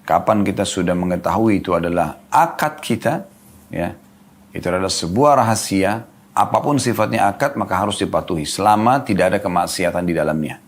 Kapan kita sudah mengetahui itu adalah akad kita, ya, itu adalah sebuah rahasia. Apapun sifatnya akad maka harus dipatuhi selama tidak ada kemaksiatan di dalamnya.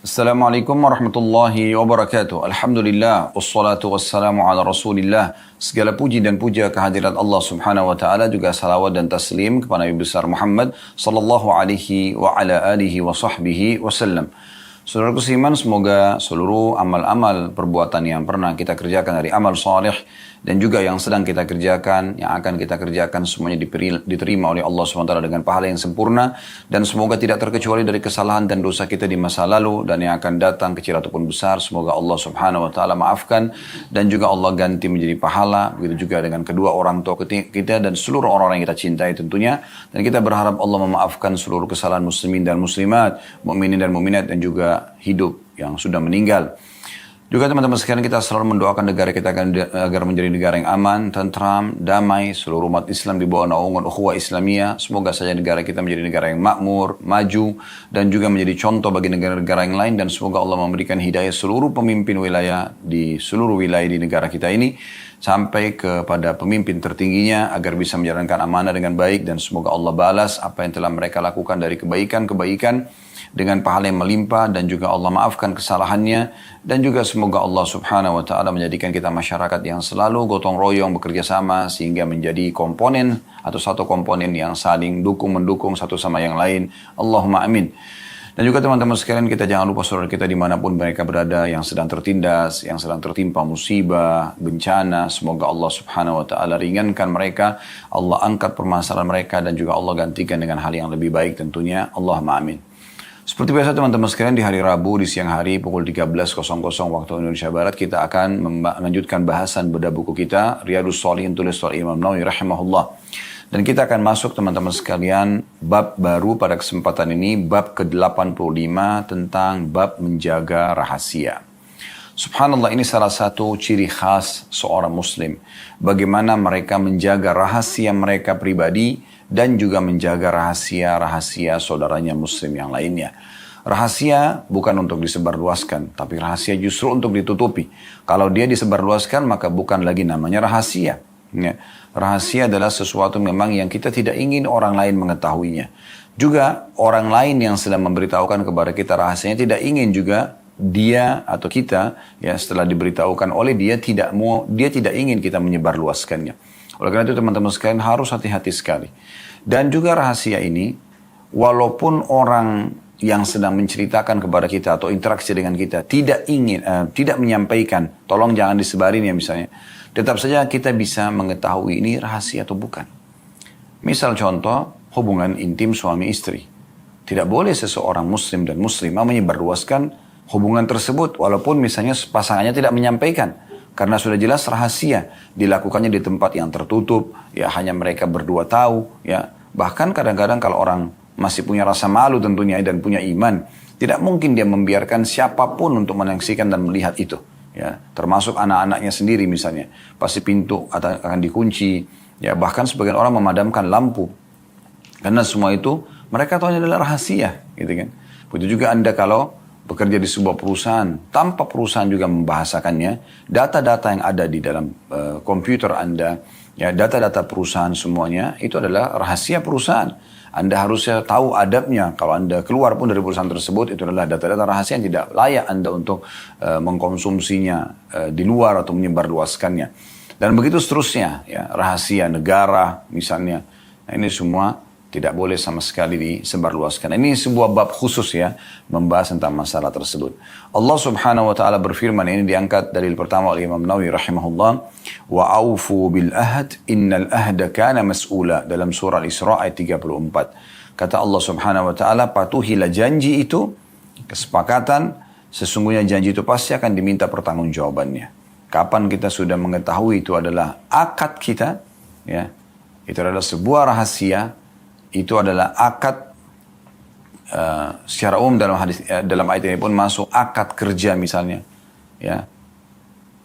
Assalamualaikum warahmatullahi wabarakatuh. Alhamdulillah, wassalatu wassalamu ala rasulillah. Segala puji dan puja kehadirat Allah subhanahu wa ta'ala, juga salawat dan taslim kepada Nabi besar Muhammad sallallahu alaihi wa ala alihi wa sahbihi wasallam. Saudaraku seiman, semoga seluruh amal-amal perbuatan yang pernah kita kerjakan dari amal saleh dan juga yang sedang kita kerjakan, yang akan kita kerjakan, semuanya diterima oleh Allah SWT dengan pahala yang sempurna, dan semoga tidak terkecuali dari kesalahan dan dosa kita di masa lalu dan yang akan datang, kecil ataupun besar. Semoga Allah Subhanahu wa taala maafkan dan juga Allah ganti menjadi pahala. Begitu juga dengan kedua orang tua kita dan seluruh orang-orang yang kita cintai tentunya. Dan kita berharap Allah memaafkan seluruh kesalahan muslimin dan muslimat, mukminin dan mukminat, dan juga hidup yang sudah meninggal. Juga teman-teman sekalian, kita selalu mendoakan negara kita agar menjadi negara yang aman, tentram, damai, seluruh umat Islam di bawah naungan ukhuwah Islamiyah. Semoga saja negara kita menjadi negara yang makmur, maju, dan juga menjadi contoh bagi negara-negara yang lain. Dan semoga Allah memberikan hidayah seluruh pemimpin wilayah di seluruh wilayah di negara kita ini, sampai kepada pemimpin tertingginya agar bisa menjalankan amanah dengan baik. Dan semoga Allah balas apa yang telah mereka lakukan dari kebaikan-kebaikan dengan pahala yang melimpah, dan juga Allah maafkan kesalahannya, dan juga semoga Allah Subhanahu wa taala menjadikan kita masyarakat yang selalu gotong royong bekerja sama sehingga menjadi komponen atau satu komponen yang saling mendukung satu sama yang lain. Allahumma amin. Dan juga teman-teman sekalian, kita jangan lupa saudara kita dimanapun mereka berada yang sedang tertindas, yang sedang tertimpa musibah, bencana. Semoga Allah Subhanahu wa taala ringankan mereka, Allah angkat permasalahan mereka, dan juga Allah gantikan dengan hal yang lebih baik tentunya. Allahumma amin. Seperti biasa teman-teman sekalian, di hari Rabu di siang hari pukul 13.00 waktu Indonesia Barat, kita akan melanjutkan bahasan bedah buku kita Riyadhus Shalihin tulis oleh Imam Nawawi rahimahullah. Dan kita akan masuk teman-teman sekalian bab baru pada kesempatan ini, bab ke-85 tentang bab menjaga rahasia. Subhanallah, ini salah satu ciri khas seorang muslim. Bagaimana mereka menjaga rahasia mereka pribadi dan juga menjaga rahasia-rahasia saudaranya muslim yang lainnya. Rahasia bukan untuk disebarluaskan, tapi rahasia justru untuk ditutupi. Kalau dia disebarluaskan, maka bukan lagi namanya rahasia. Ya. Rahasia adalah sesuatu memang yang kita tidak ingin orang lain mengetahuinya. Juga orang lain yang sedang memberitahukan kepada kita rahasianya tidak ingin juga dia atau kita, ya, setelah diberitahukan oleh dia tidak ingin kita menyebarluaskannya. Oleh karena itu teman-teman sekalian harus hati-hati sekali. Dan juga rahasia ini, walaupun orang yang sedang menceritakan kepada kita atau interaksi dengan kita tidak menyampaikan, tolong jangan disebarin ya misalnya, tetap saja kita bisa mengetahui ini rahasia atau bukan. Misal contoh, hubungan intim suami istri. Tidak boleh seseorang muslim dan muslimah menyebarluaskan hubungan tersebut, walaupun misalnya pasangannya tidak menyampaikan. Karena sudah jelas rahasia, dilakukannya di tempat yang tertutup, ya hanya mereka berdua tahu, ya. Bahkan kadang-kadang kalau orang masih punya rasa malu tentunya dan punya iman, tidak mungkin dia membiarkan siapapun untuk menyaksikan dan melihat itu, ya. Termasuk anak-anaknya sendiri misalnya, pasti pintu akan dikunci, ya. Bahkan sebagian orang memadamkan lampu, karena semua itu mereka tahu adalah rahasia, gitu kan. Begitu juga Anda kalau bekerja di sebuah perusahaan, tanpa perusahaan juga membahasakannya, data-data yang ada di dalam komputer Anda, ya data-data perusahaan semuanya, itu adalah rahasia perusahaan. Anda harusnya tahu adabnya, kalau Anda keluar pun dari perusahaan tersebut, itu adalah data-data rahasia yang tidak layak Anda untuk mengkonsumsinya di luar atau menyebarluaskannya. Dan begitu seterusnya, ya rahasia negara misalnya. Nah ini semua tidak boleh sama sekali disebarluaskan. Ini sebuah bab khusus ya, membahas tentang masalah tersebut. Allah Subhanahu wa taala berfirman, ini diangkat dalil pertama oleh Imam Nawawi rahimahullah, wa aufu bil ahd innal ahda kana mas'ula, dalam surah Al-Isra ayat 34. Kata Allah Subhanahu wa taala, patuhilah janji itu, kesepakatan, sesungguhnya janji itu pasti akan diminta pertanggungjawabannya. Kapan kita sudah mengetahui itu adalah akad kita, ya, itu adalah sebuah rahasia, itu adalah akad secara umum dalam ayat ini pun masuk akad kerja misalnya, ya.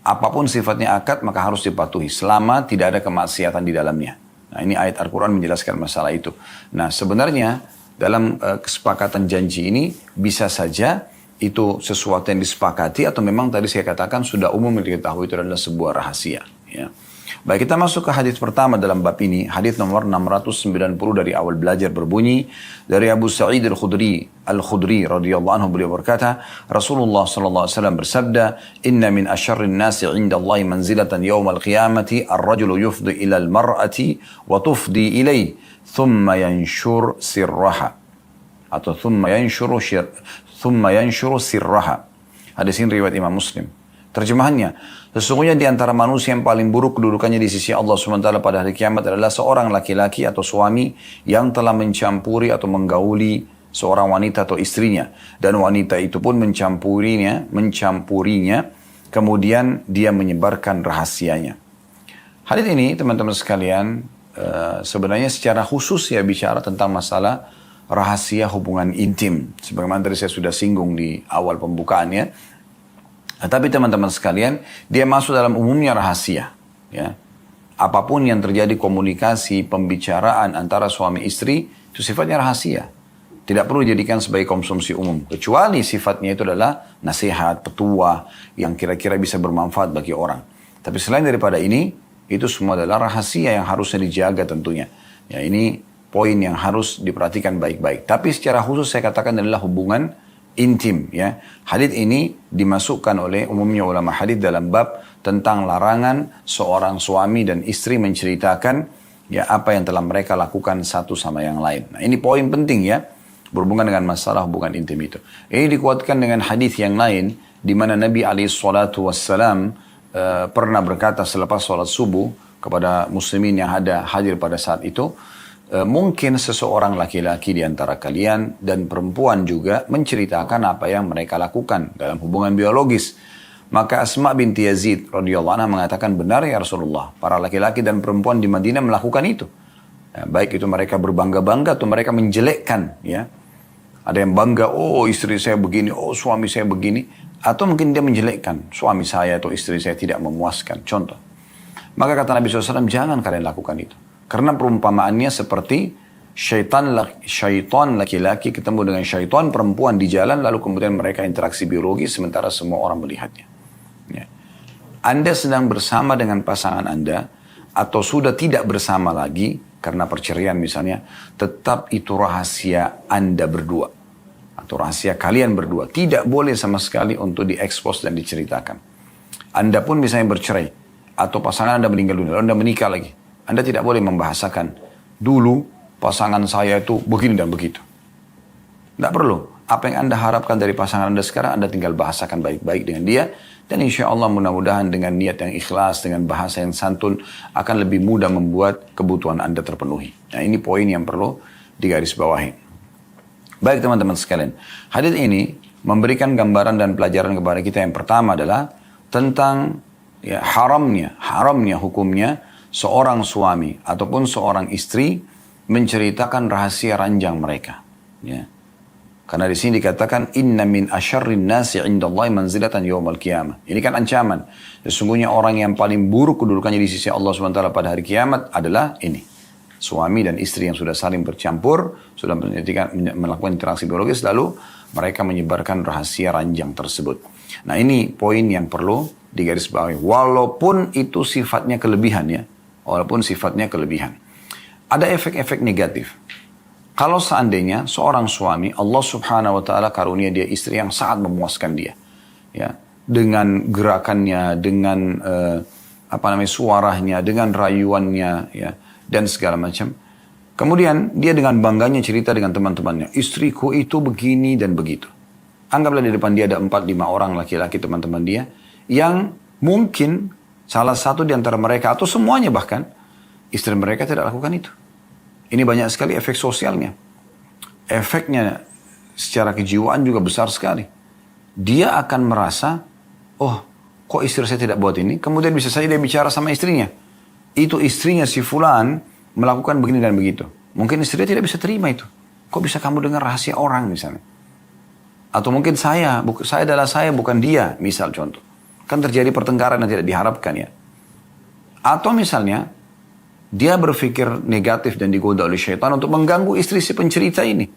Apapun sifatnya akad maka harus dipatuhi selama tidak ada kemaksiatan di dalamnya. Nah ini ayat Al-Quran menjelaskan masalah itu. Nah sebenarnya dalam kesepakatan janji ini bisa saja itu sesuatu yang disepakati atau memang tadi saya katakan sudah umum diketahui itu adalah sebuah rahasia. Ya. Baik, kita masuk ke hadis pertama dalam bab ini. Hadis nomor 690 dari awal belajar berbunyi dari Abu Sa'id Al-Khudri radhiyallahu anhu, beliau berkata, Rasulullah sallallahu alaihi wasallam bersabda, "Inna min asyarrin nasi 'inda Allah manzilatan yaumal qiyamati ar-rajulu yufdi ila al-mar'ati wa tufdi ilayhi, thumma yanshur sirraha." Atau thumma yanshuru sirraha. Hadis ini riwayat Imam Muslim. Terjemahannya, sesungguhnya di antara manusia yang paling buruk kedudukannya di sisi Allah SWT pada hari kiamat adalah seorang laki-laki atau suami yang telah mencampuri atau menggauli seorang wanita atau istrinya. Dan wanita itu pun mencampurinya, kemudian dia menyebarkan rahasianya. Hadis ini teman-teman sekalian, sebenarnya secara khusus ya bicara tentang masalah rahasia hubungan intim. Sebagaimana tadi saya sudah singgung di awal pembukaannya. Tapi teman-teman sekalian, dia masuk dalam umumnya rahasia. Ya. Apapun yang terjadi komunikasi, pembicaraan antara suami istri, itu sifatnya rahasia. Tidak perlu dijadikan sebagai konsumsi umum. Kecuali sifatnya itu adalah nasihat, petua, yang kira-kira bisa bermanfaat bagi orang. Tapi selain daripada ini, itu semua adalah rahasia yang harusnya dijaga tentunya. Ya, ini poin yang harus diperhatikan baik-baik. Tapi secara khusus saya katakan adalah hubungan intim, ya. Hadits ini dimasukkan oleh umumnya ulama hadits dalam bab tentang larangan seorang suami dan istri menceritakan ya apa yang telah mereka lakukan satu sama yang lain. Nah, ini poin penting ya, berhubungan dengan masalah hubungan intim itu. Ini dikuatkan dengan hadits yang lain di mana Nabi SAW pernah berkata selepas sholat subuh kepada muslimin yang hadir pada saat itu, mungkin seseorang laki-laki di antara kalian dan perempuan juga menceritakan apa yang mereka lakukan dalam hubungan biologis. Maka Asma binti Yazid radhiyallahu anha mengatakan, benar ya Rasulullah, para laki-laki dan perempuan di Madinah melakukan itu. Ya, baik itu mereka berbangga-bangga atau mereka menjelekkan. Ya. Ada yang bangga, oh istri saya begini, oh suami saya begini. Atau mungkin dia menjelekkan, suami saya atau istri saya tidak memuaskan. Contoh. Maka kata Nabi SAW, jangan kalian lakukan itu. Karena perumpamaannya seperti syaitan laki-laki ketemu dengan syaitan perempuan di jalan, lalu kemudian mereka interaksi biologi sementara semua orang melihatnya. Ya. Anda sedang bersama dengan pasangan Anda, atau sudah tidak bersama lagi, karena perceraian misalnya, tetap itu rahasia Anda berdua. Atau rahasia kalian berdua. Tidak boleh sama sekali untuk diekspos dan diceritakan. Anda pun misalnya bercerai, atau pasangan Anda meninggal dunia, lalu Anda menikah lagi. Anda tidak boleh membahasakan, dulu pasangan saya itu begini dan begitu. Tidak perlu. Apa yang Anda harapkan dari pasangan Anda sekarang, Anda tinggal bahasakan baik-baik dengan dia. Dan insya Allah mudah-mudahan dengan niat yang ikhlas, dengan bahasa yang santun, akan lebih mudah membuat kebutuhan Anda terpenuhi. Nah ini poin yang perlu digarisbawahi. Baik teman-teman sekalian. Hadits ini memberikan gambaran dan pelajaran kepada kita. Yang pertama adalah tentang ya, haramnya hukumnya seorang suami ataupun seorang istri menceritakan rahasia ranjang mereka. Ya. Karena di sini dikatakan inna min asyarrin nasi 'indallahi manzilatan yaumal qiyamah. Ini kan ancaman. Sesungguhnya orang yang paling buruk kedudukannya di sisi Allah SWT pada hari kiamat adalah ini. Suami dan istri yang sudah saling bercampur, sudah melakukan interaksi biologis, lalu mereka menyebarkan rahasia ranjang tersebut. Nah ini poin yang perlu digarisbawahi. Walaupun itu sifatnya kelebihan ya. Walaupun sifatnya kelebihan. Ada efek-efek negatif. Kalau seandainya seorang suami, Allah Subhanahu wa Ta'ala karunia dia istri yang sangat memuaskan dia. Ya, dengan gerakannya, dengan suaranya, dengan rayuannya, ya, dan segala macam. Kemudian dia dengan bangganya cerita dengan teman-temannya, istriku itu begini dan begitu. Anggaplah di depan dia ada 4-5 orang laki-laki teman-teman dia, yang mungkin salah satu di antara mereka atau semuanya bahkan istri mereka tidak lakukan itu. Ini banyak sekali efek sosialnya. Efeknya secara kejiwaan juga besar sekali. Dia akan merasa, oh kok istri saya tidak buat ini? Kemudian bisa saja dia bicara sama istrinya. Itu istrinya si fulan melakukan begini dan begitu. Mungkin istrinya tidak bisa terima itu. Kok bisa kamu dengar rahasia orang misalnya? Atau mungkin saya adalah saya bukan dia, misal contoh. Kan terjadi pertengkaran yang tidak diharapkan ya. Atau misalnya, dia berpikir negatif dan digoda oleh syaitan untuk mengganggu istri si pencerita ini.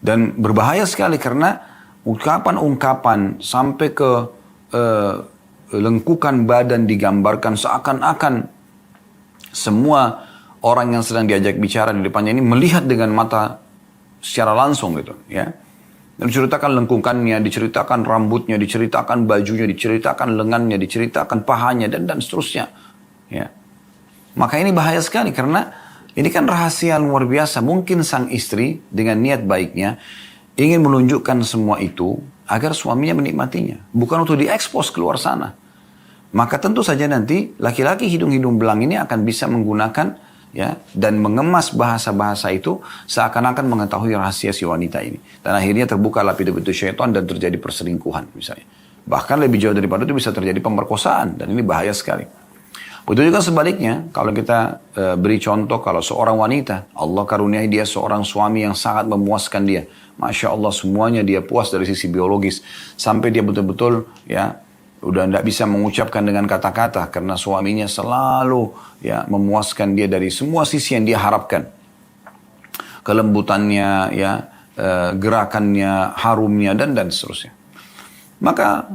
Dan berbahaya sekali karena ungkapan-ungkapan sampai ke lengkukan badan digambarkan seakan-akan semua orang yang sedang diajak bicara di depannya ini melihat dengan mata secara langsung gitu ya. Dan diceritakan lengkungannya, diceritakan rambutnya, diceritakan bajunya, diceritakan lengannya, diceritakan pahanya dan seterusnya. Ya. Maka ini bahaya sekali karena ini kan rahasia luar biasa. Mungkin sang istri dengan niat baiknya ingin menunjukkan semua itu agar suaminya menikmatinya. Bukan untuk diekspos keluar sana. Maka tentu saja nanti laki-laki hidung-hidung belang ini akan bisa menggunakan ya dan mengemas bahasa-bahasa itu seakan-akan mengetahui rahasia si wanita ini. Dan akhirnya terbukalah pintu-pintu syaitan dan terjadi perselingkuhan misalnya. Bahkan lebih jauh daripada itu bisa terjadi pemerkosaan dan ini bahaya sekali. Begitu juga sebaliknya, kalau kita beri contoh kalau seorang wanita, Allah karuniai dia seorang suami yang sangat memuaskan dia. Masya Allah semuanya dia puas dari sisi biologis. Sampai dia betul-betul ya udah tidak bisa mengucapkan dengan kata-kata karena suaminya selalu ya memuaskan dia dari semua sisi yang dia harapkan. Kelembutannya, ya, gerakannya, harumnya dan seterusnya. Maka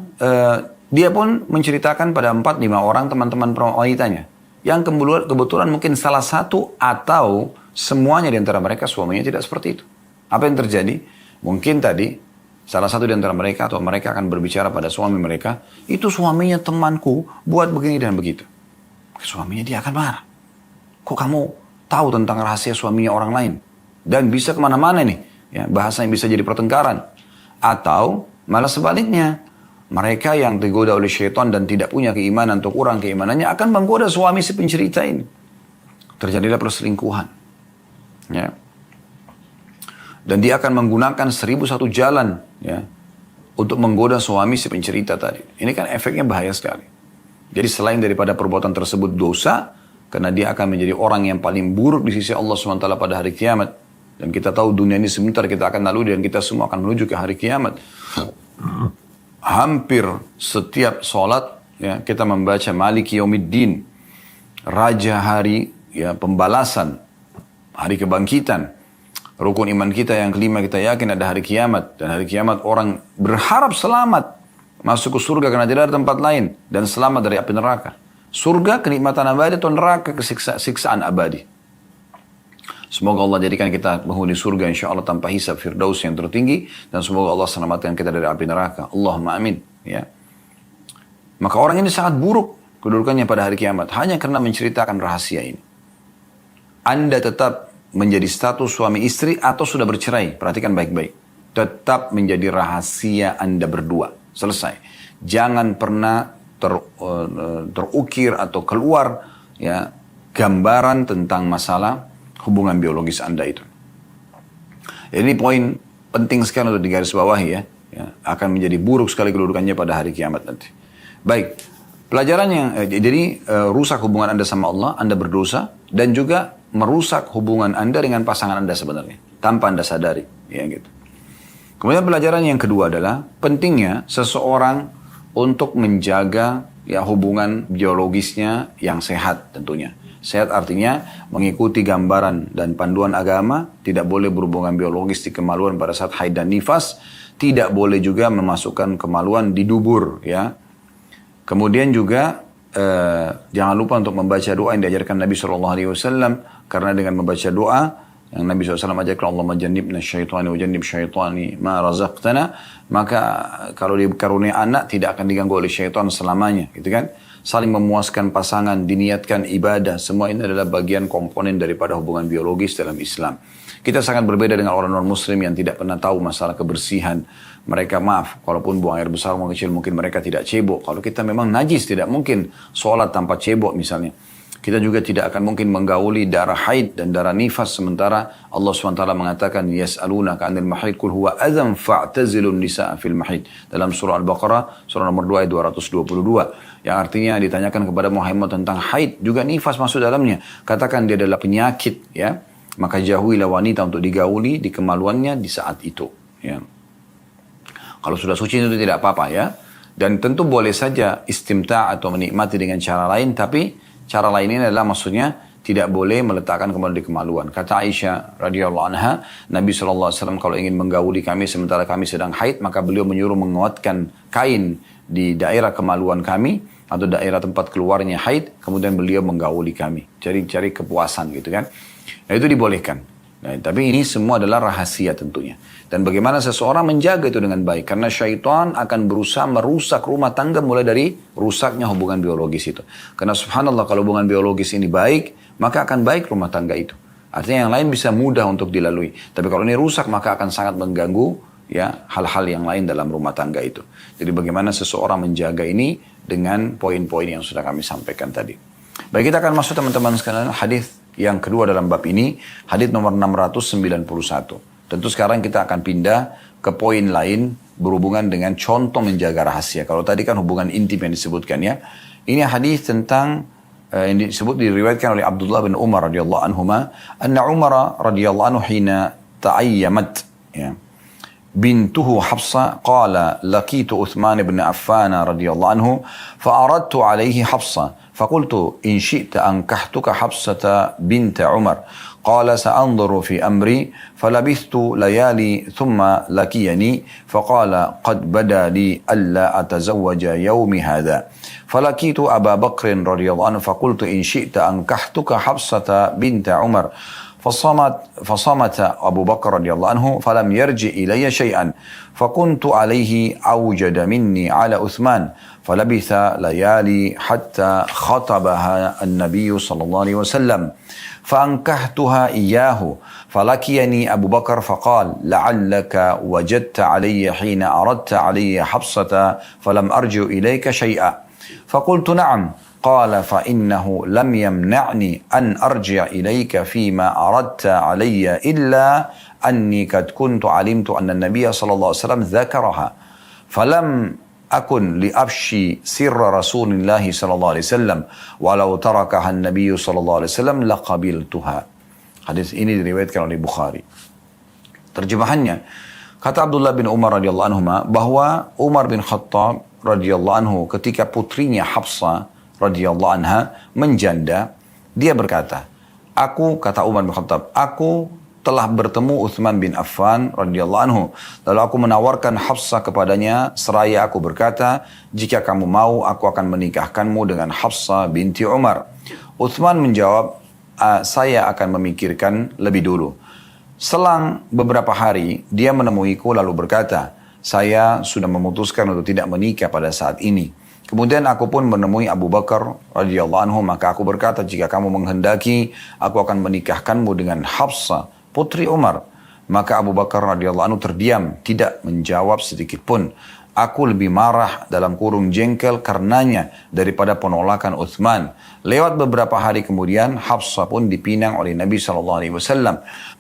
dia pun menceritakan pada 4-5 orang teman-teman wanitanya yang kebetulan mungkin salah satu atau semuanya di antara mereka suaminya tidak seperti itu. Apa yang terjadi? Mungkin tadi salah satu di antara mereka atau mereka akan berbicara pada suami mereka, itu suaminya temanku buat begini dan begitu. Suaminya dia akan marah. Kok kamu tahu tentang rahasia suaminya orang lain? Dan bisa kemana-mana nih. Ya, bahasa yang bisa jadi pertengkaran. Atau malah sebaliknya. Mereka yang tergoda oleh syaitan dan tidak punya keimanan atau kurang keimanannya akan menggoda suami si pencerita ini. Terjadilah perselingkuhan. Ya. Dan dia akan menggunakan 1001 jalan ya, untuk menggoda suami si pencerita tadi. Ini kan efeknya bahaya sekali. Jadi selain daripada perbuatan tersebut dosa, karena dia akan menjadi orang yang paling buruk di sisi Allah SWT pada hari kiamat. Dan kita tahu dunia ini sebentar kita akan lalui dan kita semua akan menuju ke hari kiamat. Hampir setiap sholat ya, kita membaca Maliki Yaumiddin, Raja hari ya, pembalasan, hari kebangkitan. Rukun iman kita yang kelima kita yakin ada hari kiamat. Dan hari kiamat orang berharap selamat. Masuk ke surga karena tidak ada tempat lain. Dan selamat dari api neraka. Surga kenikmatan abadi atau neraka siksaan abadi. Semoga Allah jadikan kita penghuni surga insya Allah tanpa hisab firdaus yang tertinggi. Dan semoga Allah selamatkan kita dari api neraka. Allahumma amin. Ya. Maka orang ini sangat buruk kedudukannya pada hari kiamat. Hanya karena menceritakan rahasia ini. Anda tetap menjadi status suami istri atau sudah bercerai. Perhatikan baik-baik. Tetap menjadi rahasia Anda berdua. Selesai. Jangan pernah terukir atau keluar ya gambaran tentang masalah hubungan biologis Anda itu. Ini poin penting sekali untuk digarisbawahi ya. Akan menjadi buruk sekali kedudukannya pada hari kiamat nanti. Baik. Pelajaran yang rusak hubungan Anda sama Allah, Anda berdosa dan juga merusak hubungan Anda dengan pasangan Anda sebenarnya tanpa Anda sadari, ya gitu. Kemudian pelajaran yang kedua adalah pentingnya seseorang untuk menjaga ya hubungan biologisnya yang sehat tentunya. Sehat artinya mengikuti gambaran dan panduan agama, tidak boleh berhubungan biologis di kemaluan pada saat haid dan nifas, tidak boleh juga memasukkan kemaluan di dubur ya. Kemudian juga jangan lupa untuk membaca doa yang diajarkan Nabi SAW. Karena dengan membaca doa yang Nabi SAW ajarkan Allah majannibna syaitani wa jannib syaitani ma razaqtana. Maka kalau dikaruniai anak tidak akan diganggu oleh syaitan selamanya. Gitu kan? Saling memuaskan pasangan, diniatkan ibadah. Semua ini adalah bagian komponen daripada hubungan biologis dalam Islam. Kita sangat berbeda dengan orang non-muslim yang tidak pernah tahu masalah kebersihan. Mereka maaf, walaupun buang air besar buang kecil mungkin mereka tidak cebok. Kalau kita memang najis tidak mungkin sholat tanpa cebok misalnya. Kita juga tidak akan mungkin menggauli darah haid dan darah nifas. Sementara Allah SWT mengatakan, Yas'alunaka 'anil mahid qul huwa adzan fa'tazilun nisa'a fil mahid. Dalam surah Al-Baqarah, surah nomor 2 ayat 222. Yang artinya ditanyakan kepada Muhammad tentang haid. Juga nifas masuk dalamnya. Katakan dia adalah penyakit. Ya. Maka jauhilah wanita untuk digauli di kemaluannya di saat itu. Ya. Kalau sudah suci itu tidak apa-apa ya. Dan tentu boleh saja istimta' atau menikmati dengan cara lain. Tapi Cara lain ini adalah maksudnya tidak boleh meletakkan kembali di kemaluan. Kata Aisyah radhiyallahu anha, Nabi SAW kalau ingin menggauli kami sementara kami sedang haid, maka beliau menyuruh menguatkan kain di daerah kemaluan kami atau daerah tempat keluarnya haid, kemudian beliau menggauli kami. Cari kepuasan gitu kan. Nah itu dibolehkan. Nah, tapi ini semua adalah rahasia tentunya. Dan bagaimana seseorang menjaga itu dengan baik. Karena syaitan akan berusaha merusak rumah tangga mulai dari rusaknya hubungan biologis itu. Karena subhanallah kalau hubungan biologis ini baik, maka akan baik rumah tangga itu. Artinya yang lain bisa mudah untuk dilalui. Tapi kalau ini rusak maka akan sangat mengganggu ya hal-hal yang lain dalam rumah tangga itu. Jadi bagaimana seseorang menjaga ini dengan poin-poin yang sudah kami sampaikan tadi. Baik, kita akan masuk teman-teman sekalian hadis yang kedua dalam bab ini, hadis nomor 691. Tentu sekarang kita akan pindah ke poin lain berhubungan dengan contoh menjaga rahasia. Kalau tadi kan hubungan intim yang disebutkan ya. Ini hadis tentang yang disebut diriwayatkan oleh Abdullah bin Umar radhiyallahu anhuma, anna Umar radhiyallahu anhu hina ta'ayyamat ya. بنته حفصة قال لقيت عثمان بن عفان رضي الله عنه فأردت عليه حفصة فقلت إن شئت أنكحتك حفصة بنت عمر قال سأنظر في أمري فلبثت ليالي ثم لقيني فقال قد بدا لي ألا أتزوج يومي هذا فلقيت أبا بكر رضي الله عنه فقلت إن شئت أنكحتك حفصة بنت عمر فصمت أبو بكر رضي الله عنه فلم يرجع إلي شيئا فكنت عليه أوجد مني على عثمان فلبث ليالي حتى خطبها النبي صلى الله عليه وسلم فأنكحتها إياه فلقيني أبو بكر فقال لعلك وجدت علي حين أردت علي حفصة فلم أرجع إليك شيئا فقلت نعم قال فإنه لم يمنعني أن أرجع إليك فيما أردت علي إلا أني قد كنت علمت أن النبي صلى الله عليه وسلم ذكرها فلم أكن لأفشي سر رسول الله صلى الله عليه وسلم ولو تركها النبي صلى الله عليه وسلم لقبلتها. Hadis ini diriwayatkan oleh Bukhari. Terjemahannya, kata Abdullah bin Umar radhiyallahu anhu bahwa Umar bin Khattab radhiyallahu anhu ketika putrinya Hafsah radhiyallahu anha menjanda, dia berkata, kata Umar bin Khattab, aku telah bertemu Uthman bin Affan radhiyallahu anhu. Lalu aku menawarkan Hafsah kepadanya seraya aku berkata, jika kamu mau aku akan menikahkanmu dengan Hafsah binti Umar. Uthman menjawab, saya akan memikirkan lebih dulu. Selang beberapa hari dia menemuiku lalu berkata, saya sudah memutuskan untuk tidak menikah pada saat ini. Kemudian aku pun menemui Abu Bakar radhiyallahu anhu, maka aku berkata, jika kamu menghendaki, aku akan menikahkanmu dengan Hafsah, putri Umar. Maka Abu Bakar radhiyallahu anhu terdiam, tidak menjawab sedikit pun. Aku lebih marah dalam kurung jengkel karenanya daripada penolakan Uthman. Lewat beberapa hari kemudian, Hafsah pun dipinang oleh Nabi SAW.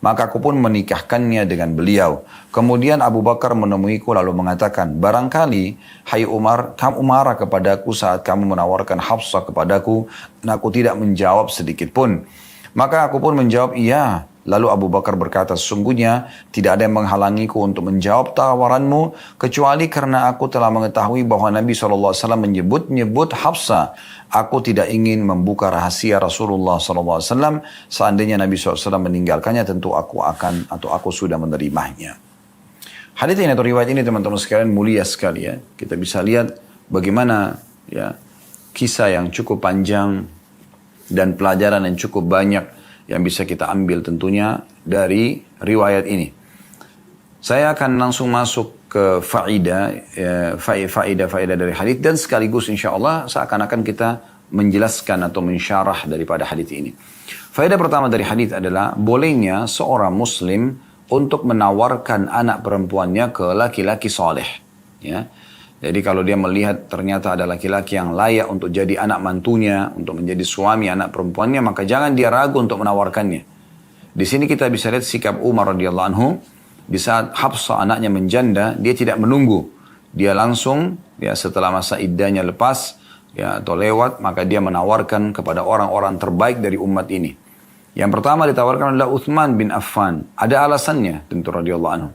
Maka aku pun menikahkannya dengan beliau. Kemudian Abu Bakar menemuiku lalu mengatakan, barangkali, hai Umar, kamu marah kepadaku saat kamu menawarkan Hafsah kepadaku, dan aku tidak menjawab sedikit pun. Maka aku pun menjawab, iya. Lalu Abu Bakar berkata, sesungguhnya tidak ada yang menghalangiku untuk menjawab tawaranmu, kecuali karena aku telah mengetahui bahwa Nabi SAW menyebut-nyebut Hafsah. Aku tidak ingin membuka rahasia Rasulullah SAW. Seandainya Nabi SAW meninggalkannya, tentu aku sudah menerimanya. Hadits ini atau riwayat ini teman-teman sekalian mulia sekali ya. Kita bisa lihat bagaimana ya kisah yang cukup panjang dan pelajaran yang cukup banyak yang bisa kita ambil tentunya dari riwayat ini. Saya akan langsung masuk ke faedah dari hadits dan sekaligus insya Allah seakan-akan kita menjelaskan atau mensyarah daripada hadits ini. Faedah pertama dari hadits adalah bolehnya seorang muslim untuk menawarkan anak perempuannya ke laki-laki soleh. Ya. Jadi kalau dia melihat ternyata ada laki-laki yang layak untuk jadi anak mantunya, untuk menjadi suami anak perempuannya, maka jangan dia ragu untuk menawarkannya. Di sini kita bisa lihat sikap Umar radhiyallahu anhu di saat Hafsah anaknya menjanda, dia tidak menunggu. Dia langsung ya setelah masa iddahnya lepas ya atau lewat, maka dia menawarkan kepada orang-orang terbaik dari umat ini. Yang pertama ditawarkan adalah Uthman bin Affan. Ada alasannya tentu radhiyallahu anhu.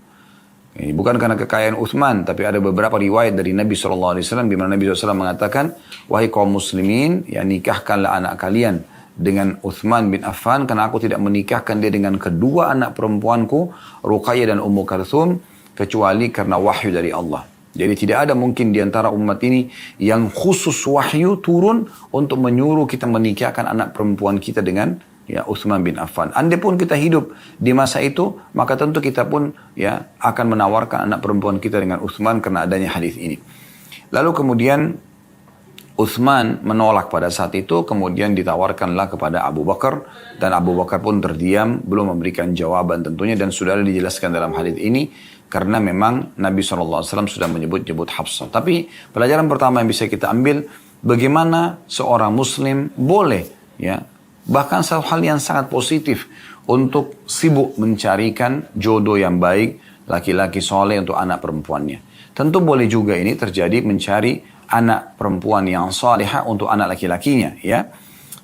Ini bukan karena kekayaan Uthman, tapi ada beberapa riwayat dari Nabi SAW di mana Nabi SAW mengatakan, wahai kaum muslimin, ya nikahkanlah anak kalian dengan Uthman bin Affan, karena aku tidak menikahkan dia dengan kedua anak perempuanku, Ruqayyah dan Ummu Kalthum, kecuali karena wahyu dari Allah. Jadi tidak ada mungkin di antara umat ini yang khusus wahyu turun untuk menyuruh kita menikahkan anak perempuan kita dengan ya Uthman bin Affan. Andai pun kita hidup di masa itu, maka tentu kita pun ya akan menawarkan anak perempuan kita dengan Uthman karena adanya hadis ini. Lalu kemudian Uthman menolak pada saat itu, kemudian ditawarkanlah kepada Abu Bakar, dan Abu Bakar pun terdiam, belum memberikan jawaban tentunya, dan sudah dijelaskan dalam hadis ini, karena memang Nabi SAW sudah menyebut-nyebut Hafsah. Tapi pelajaran pertama yang bisa kita ambil, bagaimana seorang muslim boleh ya bahkan satu hal yang sangat positif untuk sibuk mencarikan jodoh yang baik, laki-laki soleh untuk anak perempuannya. Tentu boleh juga ini terjadi mencari anak perempuan yang salihah untuk anak laki-lakinya, ya.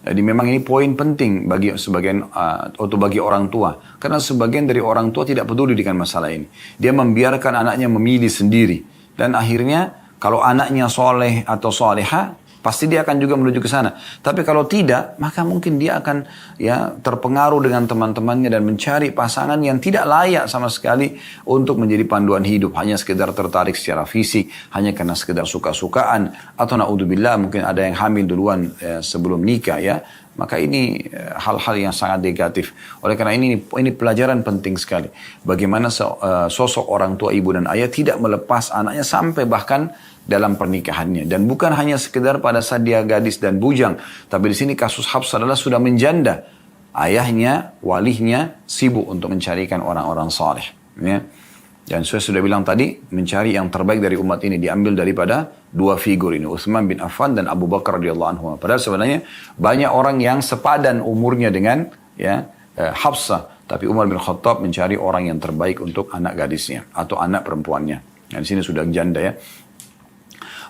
Jadi memang ini poin penting bagi sebagian atau bagi orang tua, karena sebagian dari orang tua tidak peduli dengan masalah ini. Dia membiarkan anaknya memilih sendiri, dan akhirnya kalau anaknya soleh atau salihah, pasti dia akan juga menuju ke sana. Tapi kalau tidak, maka mungkin dia akan ya terpengaruh dengan teman-temannya dan mencari pasangan yang tidak layak sama sekali untuk menjadi panduan hidup. Hanya sekedar tertarik secara fisik, hanya karena sekedar suka-sukaan, atau naudzubillah mungkin ada yang hamil duluan sebelum nikah ya. Maka ini hal-hal yang sangat negatif. Oleh karena ini pelajaran penting sekali. Bagaimana sosok orang tua, ibu dan ayah tidak melepas anaknya sampai bahkan dalam pernikahannya. Dan bukan hanya sekedar pada saat dia gadis dan bujang. Tapi di sini kasus Hafsah adalah sudah menjanda. Ayahnya, walihnya sibuk untuk mencarikan orang-orang saleh. Ya. Dan saya sudah bilang tadi, mencari yang terbaik dari umat ini diambil daripada dua figur ini, Utsman bin Affan dan Abu Bakar radhiyallahu anhu. Padahal sebenarnya banyak orang yang sepadan umurnya dengan ya Hafsah, tapi Umar bin Khattab mencari orang yang terbaik untuk anak gadisnya atau anak perempuannya. Nah, di sini sudah janda ya.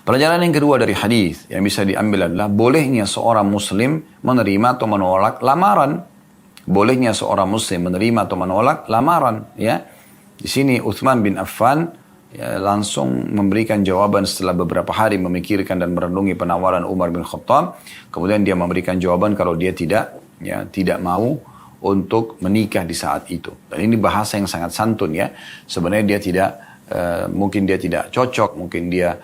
Pelajaran yang kedua dari hadis yang bisa diambil adalah bolehnya seorang muslim menerima atau menolak lamaran. Bolehnya seorang muslim menerima atau menolak lamaran, ya. Di sini Utsman bin Affan ya, langsung memberikan jawaban setelah beberapa hari memikirkan dan merenungi penawaran Umar bin Khattab. Kemudian dia memberikan jawaban kalau dia tidak mau untuk menikah di saat itu. Dan ini bahasa yang sangat santun ya. Sebenarnya dia tidak mungkin dia tidak cocok, mungkin dia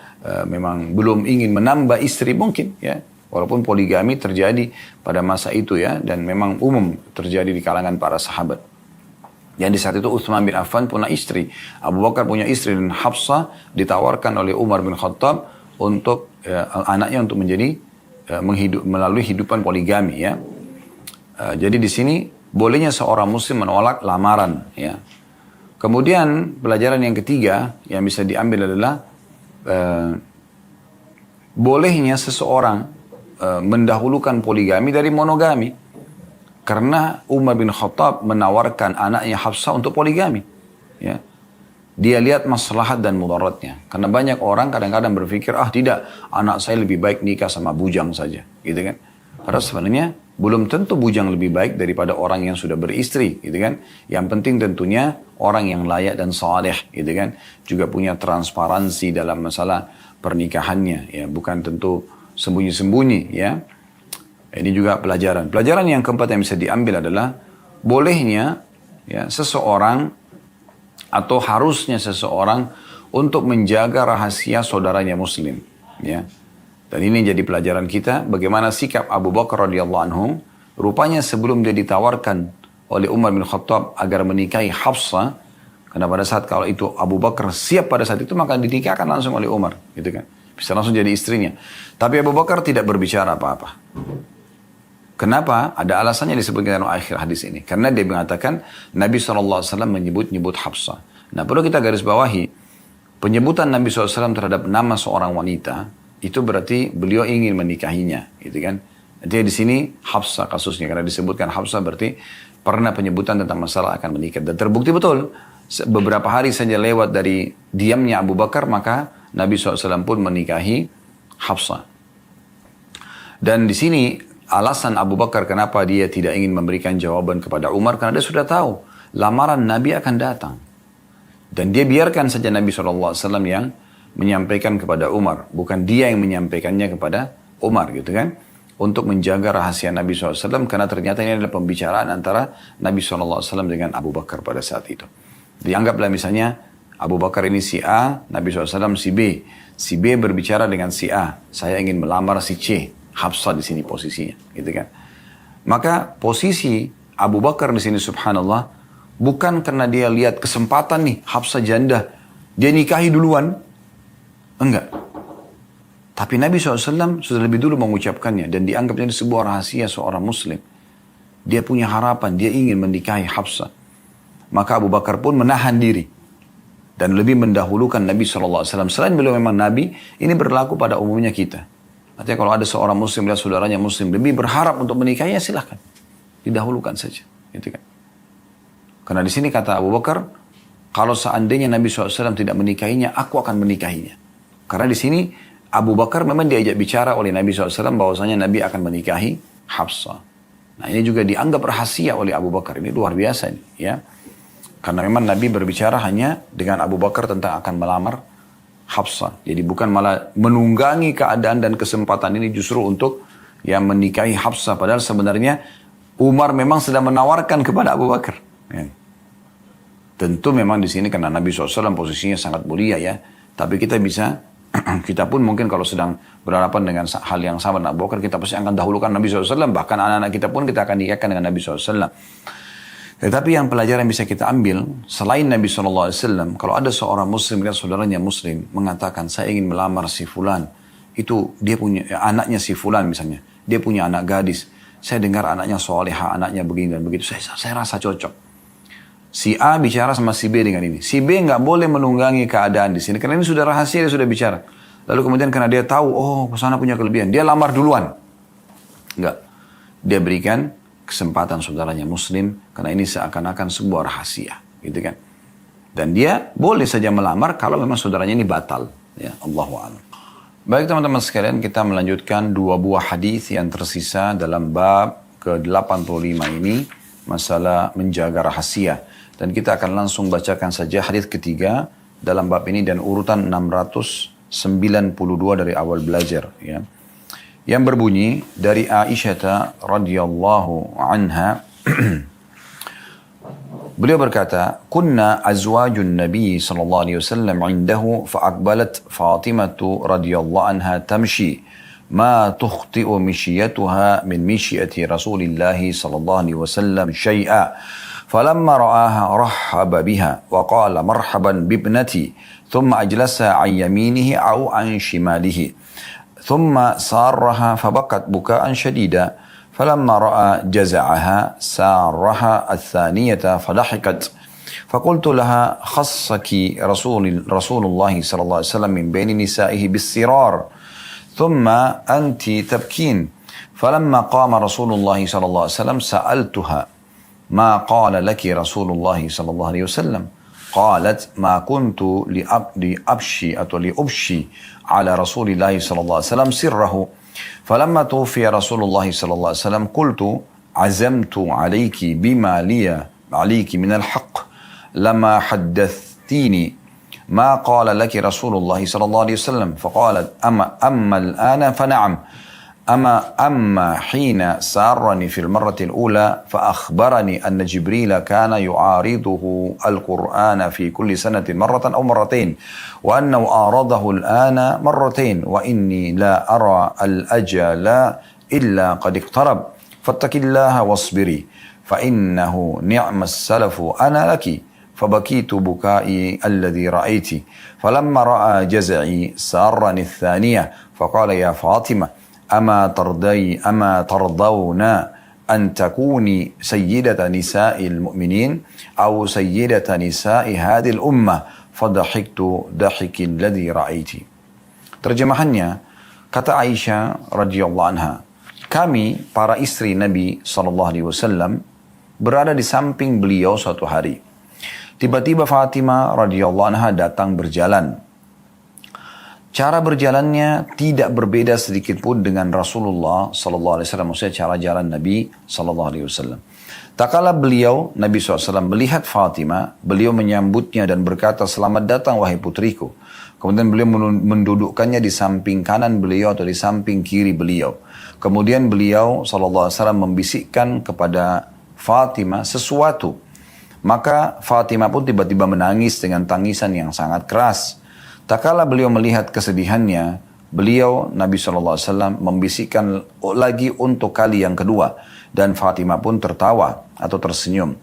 memang belum ingin menambah istri mungkin ya. Walaupun poligami terjadi pada masa itu ya, dan memang umum terjadi di kalangan para sahabat. Dan di saat itu Utsman bin Affan punya istri, Abu Bakar punya istri, dan Hafsah ditawarkan oleh Umar bin Khattab untuk anaknya untuk menjadi melalui hidupan poligami ya. Jadi di sini bolehnya seorang muslim menolak lamaran ya. Kemudian pelajaran yang ketiga yang bisa diambil adalah bolehnya seseorang mendahulukan poligami dari monogami. Karena Umar bin Khattab menawarkan anaknya Hafsah untuk poligami. Ya. Dia lihat maslahat dan mudaratnya. Karena banyak orang kadang-kadang berpikir, tidak, anak saya lebih baik nikah sama bujang saja. Gitu kan. Padahal sebenarnya belum tentu bujang lebih baik daripada orang yang sudah beristri. Gitu kan. Yang penting tentunya orang yang layak dan saleh. Gitu kan. Juga punya transparansi dalam masalah pernikahannya. Ya. Bukan tentu sembunyi-sembunyi ya. Ini juga pelajaran. Pelajaran yang keempat yang bisa diambil adalah bolehnya ya, seseorang atau harusnya seseorang untuk menjaga rahasia saudaranya muslim. Ya. Dan ini jadi pelajaran kita bagaimana sikap Abu Bakar radhiyallahu anhu. Rupanya sebelum dia ditawarkan oleh Umar bin Khattab agar menikahi Hafsah, karena pada saat kalau itu Abu Bakar siap pada saat itu, maka dinikahkan langsung oleh Umar. Gitu kan. Bisa langsung jadi istrinya. Tapi Abu Bakar tidak berbicara apa-apa. Kenapa? Ada alasannya disebutkan dalam akhir hadis ini. Karena dia mengatakan Nabi SAW menyebut-nyebut Hafsah. Nah perlu kita garis bawahi, penyebutan Nabi SAW terhadap nama seorang wanita, itu berarti beliau ingin menikahinya. Gitu kan? Jadi di sini Hafsah kasusnya. Karena disebutkan Hafsah berarti pernah penyebutan tentang masalah akan menikah. Dan terbukti betul. Beberapa hari saja lewat dari diamnya Abu Bakar, maka Nabi SAW pun menikahi Hafsah. Dan di sini alasan Abu Bakar kenapa dia tidak ingin memberikan jawaban kepada Umar, karena dia sudah tahu lamaran Nabi akan datang. Dan dia biarkan saja Nabi SAW yang menyampaikan kepada Umar. Bukan dia yang menyampaikannya kepada Umar gitu kan. Untuk menjaga rahasia Nabi SAW. Karena ternyata ini adalah pembicaraan antara Nabi SAW dengan Abu Bakar pada saat itu. Dianggaplah misalnya Abu Bakar ini si A, Nabi SAW si B. Si B berbicara dengan si A. Saya ingin melamar si C. Hafsah di sini posisinya. Gitu kan. Maka posisi Abu Bakar di sini subhanallah. Bukan karena dia lihat kesempatan nih, Hafsah janda. Dia nikahi duluan. Enggak. Tapi Nabi SAW sudah lebih dulu mengucapkannya. Dan dianggapnya sebuah rahasia seorang muslim. Dia punya harapan, dia ingin menikahi Hafsah. Maka Abu Bakar pun menahan diri. Dan lebih mendahulukan Nabi SAW. Selain beliau memang Nabi, ini berlaku pada umumnya kita. Artinya kalau ada seorang muslim dan saudaranya muslim lebih berharap untuk menikahinya, silahkan. Didahulukan saja. Gitu kan. Karena di sini kata Abu Bakar, kalau seandainya Nabi SAW tidak menikahinya, aku akan menikahinya. Karena di sini Abu Bakar memang diajak bicara oleh Nabi SAW bahwasanya Nabi akan menikahi Hafsah. Nah ini juga dianggap rahasia oleh Abu Bakar. Ini luar biasa ini, ya. Karena memang Nabi berbicara hanya dengan Abu Bakar tentang akan melamar Hafsah. Jadi bukan malah menunggangi keadaan dan kesempatan ini justru untuk yang menikahi Hafsah. Padahal sebenarnya Umar memang sedang menawarkan kepada Abu Bakar. Ya. Tentu memang di sini karena Nabi SAW posisinya sangat mulia ya. Tapi kita bisa, kita pun mungkin kalau sedang berhadapan dengan hal yang sama dengan Abu Bakar, kita pasti akan dahulukan Nabi SAW. Bahkan anak-anak kita pun kita akan nikahkan dengan Nabi SAW. Tetapi yang pelajaran bisa kita ambil, selain Nabi SAW, kalau ada seorang muslim dan saudaranya muslim mengatakan, saya ingin melamar si fulan. Itu dia punya, anaknya si fulan misalnya. Dia punya anak gadis. Saya dengar anaknya soleha, anaknya begini dan begitu. Saya rasa cocok. Si A bicara sama si B dengan ini. Si B nggak boleh menunggangi keadaan di sini. Karena ini sudah rahasia, dia sudah bicara. Lalu kemudian karena dia tahu, oh pesana punya kelebihan. Dia lamar duluan. Enggak. Dia berikan kesempatan saudaranya muslim. Karena ini seakan-akan sebuah rahasia. Gitu kan. Dan dia boleh saja melamar kalau memang saudaranya ini batal. Ya, Allahu'alam. Baik teman-teman sekalian, kita melanjutkan 2 buah hadis yang tersisa dalam bab ke-85 ini. Masalah menjaga rahasia. Dan kita akan langsung bacakan saja hadis ketiga dalam bab ini dan urutan 692 dari awal belajar. Ya. Yang berbunyi dari Aisyah radhiyallahu anha. Beliau berkata, "Kunna azwajun Nabi sallallahu alaihi wasallam 'indahu fa'aqbalat Fatimah radhiyallahu anha tamshi ma tukhti'u mishiyatuha min mishiyati Rasulillah sallallahu alaihi wasallam syai'a." فلما رآها رحب بها وقال مرحبا بابنتي ثم أجلسها عن يمينه أو عن شماله ثم سارها فبكت بكاء شديدا فلما رأى جزعها سارها الثانية فضحكت فقلت لها خصك رسول الله صلى الله عليه وسلم من بين نسائه بالسرار ثم أنت تبكين فلما قام رسول الله صلى الله عليه وسلم سألتها ما قال لك رسول الله صلى الله عليه وسلم قالت ما كنت لأبشي على رسول الله صلى الله عليه وسلم سره فلما توفي رسول الله صلى الله عليه وسلم قلت عزمت عليك بما لي عليك من الحق لما حدثتيني ما قال لك رسول الله صلى الله عليه وسلم فقالت أما الآن فنعم أما حين سارني في المرة الأولى فأخبرني أن جبريل كان يعارضه القرآن في كل سنة مرة أو مرتين وأنه أعرضه الآن مرتين وإني لا أرى الأجل إلا قد اقترب فاتق الله واصبري فإنه نعم السلف أنا لك فبكيت بكائي الذي رأيت فلما رأى جزعي سارني الثانية فقال يا فاطمة أما ترضون أن تكوني سيدة نساء المؤمنين أو سيدة نساء هذه الأمة فضحكت ضحك الذي رأيت. Terjemahannya, kata Aisyah radhiyallahu anha, kami para istri Nabi SAW berada di samping beliau suatu hari. Tiba-tiba Fatimah radhiyallahu anha datang berjalan. Cara berjalannya tidak berbeda sedikit pun dengan Rasulullah sallallahu alaihi wasallam, maksudnya cara jalan Nabi sallallahu alaihi wasallam. Tak kala beliau, Nabi SAW melihat Fatimah, beliau menyambutnya dan berkata, "Selamat datang wahai putriku." Kemudian beliau mendudukkannya di samping kanan beliau atau di samping kiri beliau. Kemudian beliau SAW membisikkan kepada Fatimah sesuatu. Maka Fatimah pun tiba-tiba menangis dengan tangisan yang sangat keras. Tak kala beliau melihat kesedihannya, beliau Nabi SAW membisikkan lagi untuk kali yang kedua. Dan Fatimah pun tertawa atau tersenyum.